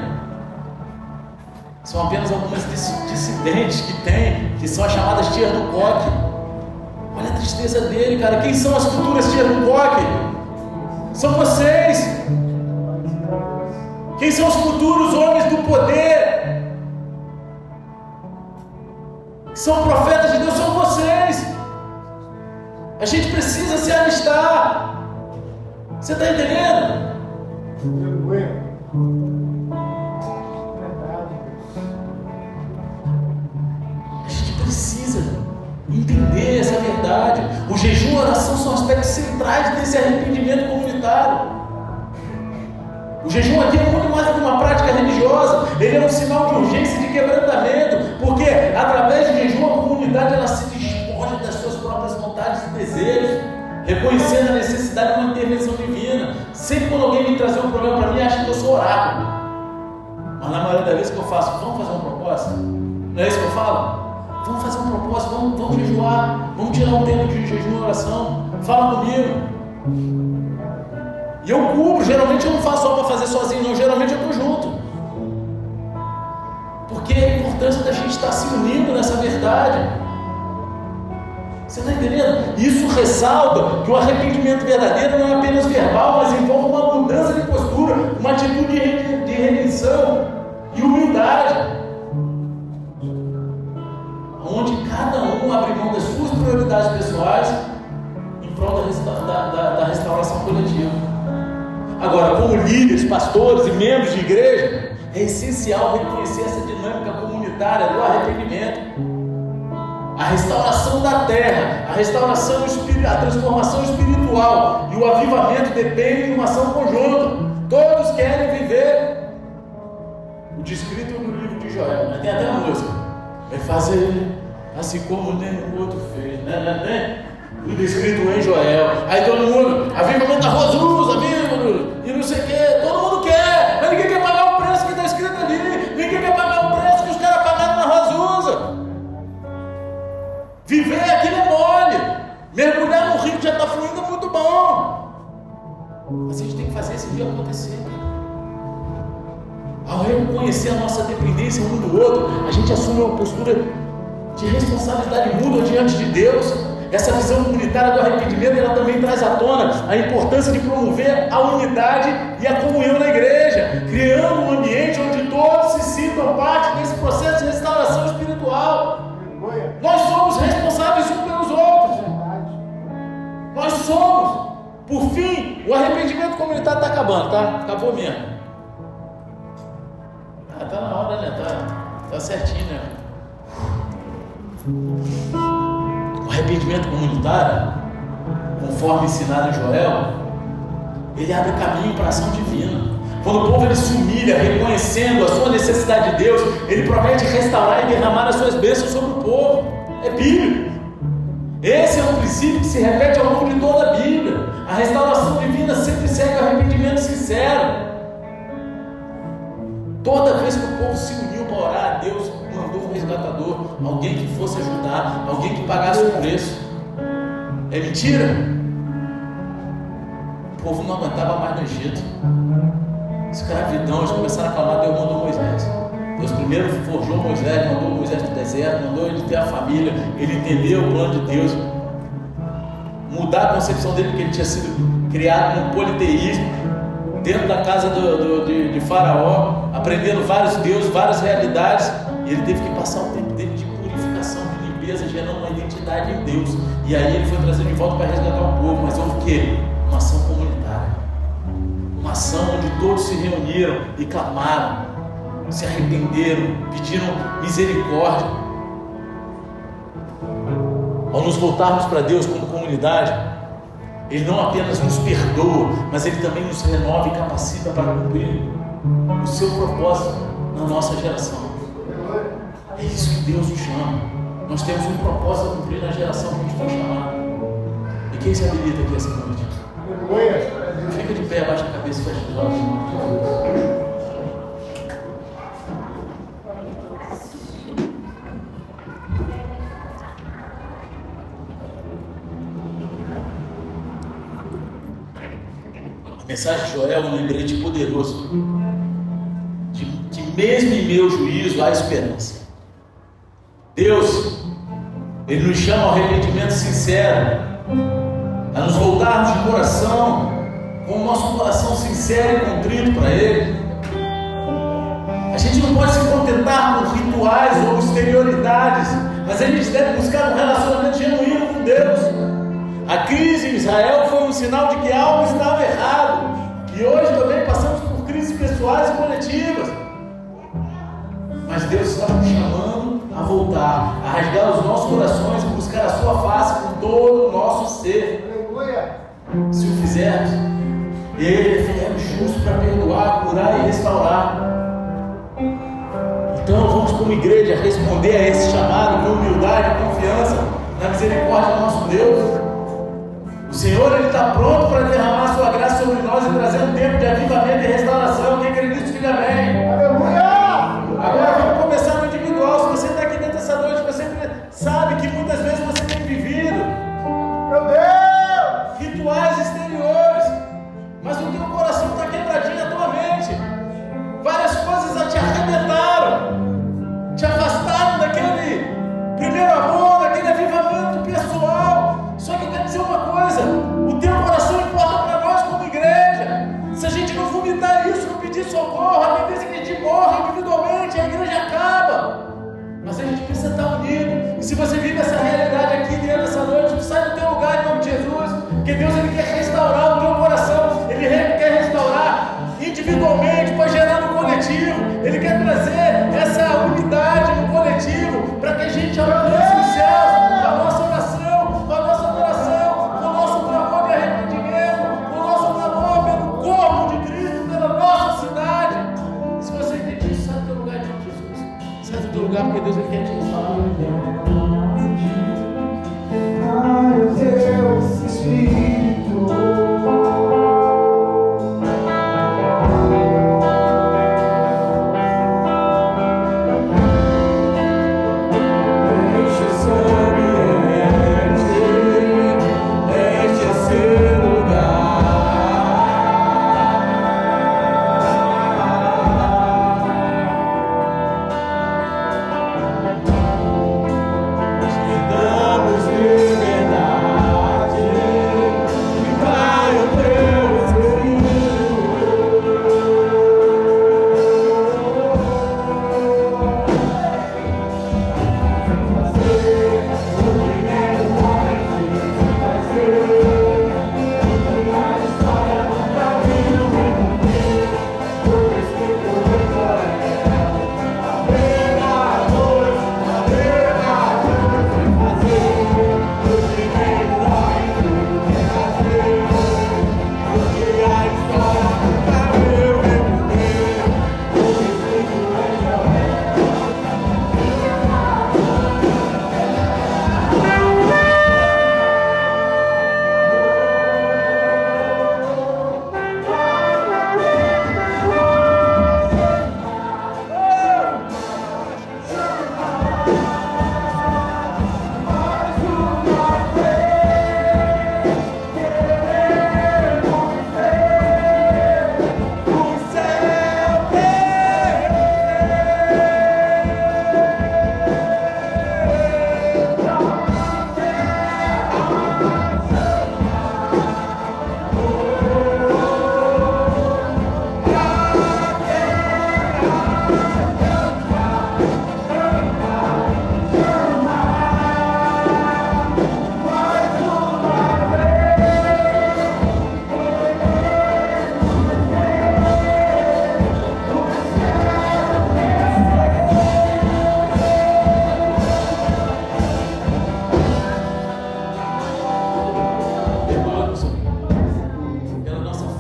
São apenas algumas dissidentes que são as chamadas tias do coque. Olha a tristeza dele, cara. Quem são as futuras tias do coque? São vocês. Quem são os futuros homens do poder? Que são profetas de Deus? São vocês. A gente precisa se alistar. Você está entendendo? A gente precisa entender essa verdade. O jejum e a oração são aspectos centrais desse arrependimento comunitário. O jejum aqui é muito mais do que uma prática religiosa. Ele é um sinal de urgência e de quebrantamento, porque através do jejum a comunidade ela se despoja das suas próprias vontades e desejos, reconhecendo a necessidade de uma intervenção divina. Sempre quando alguém vem trazer um problema para mim, acha que eu sou oráculo. Mas na maioria das vezes que eu faço, vamos fazer uma proposta? Não é isso que eu falo? Vamos fazer um propósito, vamos jejuar, vamos tirar um tempo de jejum e oração. Fala comigo. E eu cubro, geralmente eu não faço só para fazer sozinho, não, geralmente eu estou junto. Porque é a importância da gente estar se unindo nessa verdade. Você está entendendo? Isso ressalta que o arrependimento verdadeiro não é apenas verbal, mas envolve uma mudança de postura, uma atitude de redenção e humildade. Onde cada um abre mão das suas prioridades pessoais em prol da restauração coletiva. Agora, como líderes, pastores e membros de igreja, é essencial reconhecer essa dinâmica comunitária do arrependimento. A restauração da terra, a transformação espiritual e o avivamento dependem de uma ação conjunta. Todos querem viver o descrito no livro de Joel, né? Tem até a música. Vai fazer assim como nenhum outro fez, né? Tudo escrito em Joel. Aí todo mundo, avivamento da Rua Azul, e não sei o que, todo mundo quer, mas ninguém quer pagar o preço que está escrito ali, ninguém quer pagar o preço que os caras pagaram na Rua Azul. Viver aquilo é mole, mergulhar no rio que já está fluindo é muito bom. Mas a gente tem que fazer esse dia acontecer. Ao reconhecer a nossa dependência um do outro, a gente assume uma postura de responsabilidade mútua diante de Deus. Essa visão comunitária do arrependimento, ela também traz à tona a importância de promover a unidade e a comunhão na igreja, criando um ambiente onde todos se sintam parte desse processo de restauração espiritual. Nós somos responsáveis uns pelos outros. Nós somos. Por fim, o arrependimento comunitário está acabando, tá? Acabou mesmo. Tá na hora, né? Tá certinho, né? O arrependimento comunitário, conforme ensinado em Joel, ele abre caminho para a ação divina. Quando o povo ele se humilha, reconhecendo a sua necessidade de Deus, ele promete restaurar e derramar as suas bênçãos sobre o povo. É bíblico. Esse é um princípio que se repete ao longo de toda a Bíblia. A restauração divina sempre segue o arrependimento sincero. Toda vez que o povo se uniu para orar a Deus, mandou um resgatador, alguém que fosse ajudar, alguém que pagasse o preço. É mentira? O povo não aguentava mais no Egito. Escravidão, eles começaram a clamar, Deus mandou Moisés. Deus primeiro forjou Moisés, mandou Moisés para o deserto, mandou ele ter a família, ele entendeu o plano de Deus, mudar a concepção dele, porque ele tinha sido criado no politeísmo. dentro da casa de Faraó, aprendendo vários deuses, várias realidades, e ele teve que passar o tempo dele de purificação, de limpeza, gerando uma identidade em Deus. E aí ele foi trazido de volta para resgatar o povo. Mas houve o quê? Uma ação comunitária, uma ação onde todos se reuniram e clamaram, se arrependeram, pediram misericórdia. Ao nos voltarmos para Deus como comunidade, Ele não apenas nos perdoa, mas Ele também nos renova e capacita para cumprir o seu propósito na nossa geração. É isso que Deus nos chama. Nós temos um propósito a cumprir na geração que a gente foi chamado. E quem se habilita aqui essa noite? Fica de pé, abaixa a cabeça e fecha os olhos. A mensagem de Joel é um lembrete poderoso de que mesmo em meu juízo há esperança. Deus, Ele nos chama ao arrependimento sincero, a nos voltarmos de coração, com o nosso coração sincero e contrito para Ele. A gente não pode se contentar com rituais ou exterioridades, mas a gente deve buscar um relacionamento genuíno com Deus. A crise em Israel foi um sinal de que algo estava errado, e hoje também passamos por crises pessoais e coletivas, mas Deus está nos chamando a voltar, a rasgar os nossos corações e buscar a sua face com todo o nosso ser. Se o fizermos, Ele é fiel e justo para perdoar, curar e restaurar. Então vamos como igreja responder a esse chamado com humildade e confiança na misericórdia do nosso Deus. O Senhor, Ele está pronto para derramar a sua graça sobre nós e trazer um tempo de avivamento e restauração. Quem acredita, diga amém. Aleluia! Agora vamos começar no individual. Se você está aqui dentro dessa noite, você sabe que muitas vezes você tem vivido, meu Deus, rituais exteriores, mas o teu coração está quebradinho, a tua mente. Várias coisas já te arrebentaram, te afastaram daquele primeiro amor, daquele avivamento pessoal. Só que eu quero dizer uma coisa: o teu coração importa para nós como igreja. Se a gente não vomitar isso, não pedir socorro, a tendência é que a gente morra individualmente, a igreja acaba. Mas a gente precisa estar unido. E se você vive essa realidade aqui dentro dessa noite, sai do teu lugar em nome de Jesus, porque Deus, Ele quer restaurar o teu coração. Ele quer restaurar individualmente para gerar no coletivo. Ele quer trazer essa unidade no coletivo para que a gente alcance os céus com a nossa oração, com a nossa adoração, com o nosso clamor de arrependimento, com o nosso clamor pelo corpo de Cristo, pela nossa cidade. Se você entende isso, sai do teu lugar em nome de Jesus. Sai do teu lugar, porque Deus, Ele quer te restaurar. Ai, Deus, Espírito.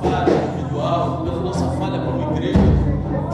falha individual, pela nossa falha como igreja,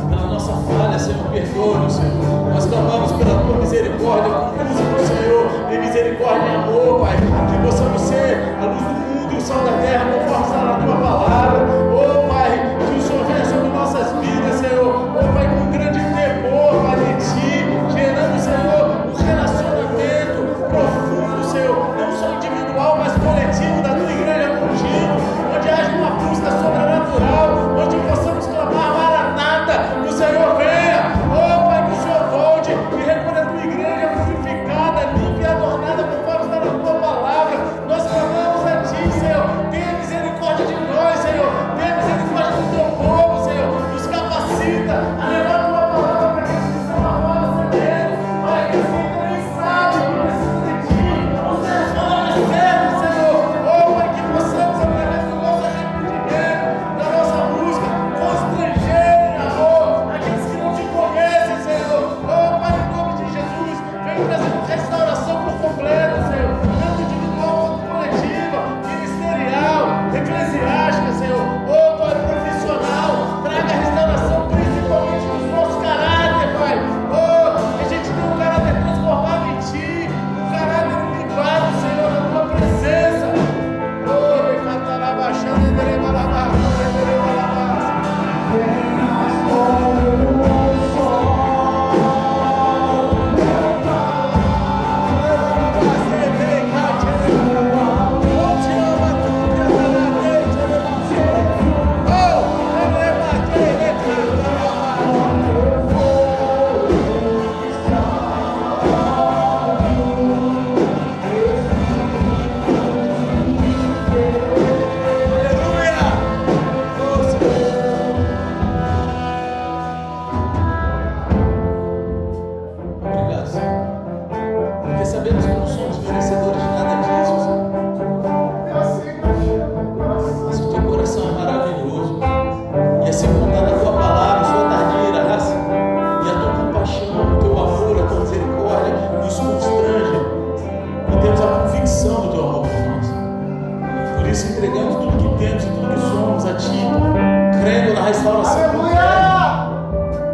pela nossa falha, Senhor, perdoa-nos, Senhor. Nós clamamos pela tua misericórdia, conduza-nos, Senhor, em misericórdia e amor, Pai, que possamos ser a luz do mundo e o sal da terra, conforme está na tua palavra. Oh, Pai, que o Senhor venha sobre nossas vidas, Senhor. Oh, Pai, com grande temor, Pai, de ti, gerando, Senhor, um relacionamento profundo, Senhor, não só individual, mas coletivo da tua igreja contigo, onde haja uma busca sobrenatural, onde possamos clamar Maranata, que o Senhor venha. Oh, Pai, que o Senhor volte e recolha a tua igreja purificada, limpa e adornada conforme está na tua palavra. Nós clamamos a ti, Senhor. Tenha misericórdia de nós, Senhor. Tenha misericórdia do teu povo, Senhor. Nos capacita a levar a tua palavra para aqueles que estão lá fora cedendo, para aqueles que ainda nem sabem que precisam de ti. Nos leva certo, Senhor. Oh, Pai, que possamos, através do nosso arrependimento, da nossa busca, constranger, amor, aqueles que não te conhecem, Senhor. Oh, Pai, em nome de Jesus, vem trazendo restauração por completo, Senhor. Tanto individual quanto coletiva, ministerial, eclesiástica, Senhor. Oh, Pai, profissional, traga restauração principalmente nos nossos caráter, Pai. Oh, que a gente tenha um caráter transformado em ti, um caráter limpado, Senhor, na tua presença. Oh, me cantará baixando e derebalabá, obrigado, Senhor. Porque sabemos que não somos merecedores de nada disso, Senhor. Mas o teu coração é maravilhoso. E assim como está na tua palavra, sua tardia, raça, e a tua compaixão, o teu amor, a tua misericórdia nos constrange. E temos a convicção do teu amor por nós. Por isso entregamos tudo que temos e tudo que somos a ti, crendo na restauração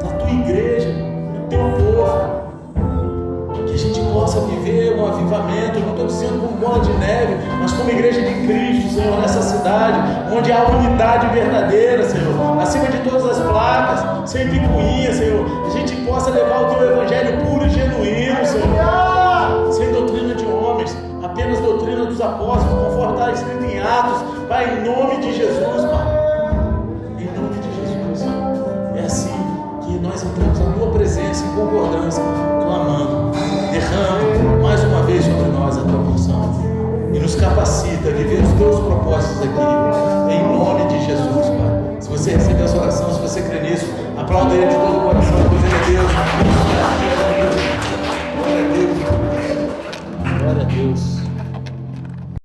da tua igreja, do teu povo. Que a gente possa viver um avivamento, não estou dizendo como bola de neve, mas como igreja de Cristo, Senhor, nessa cidade, onde há unidade verdadeira, Senhor, acima de todas as placas, sem picuinha, Senhor, a gente possa levar o teu evangelho puro e genuíno, Senhor, sem doutrina de homens, apenas doutrina dos apóstolos, conforme está escrito em Atos. Pai, em nome de Jesus, Pai, em nome de Jesus, é assim que nós entramos na tua presença em concordância, clamando, derrama mais uma vez sobre nós a tua porção e nos capacita a viver os teus propósitos aqui, em nome de Jesus, Pai. Se você recebeu essa oração, se você crê nisso, aplauda ele de todo o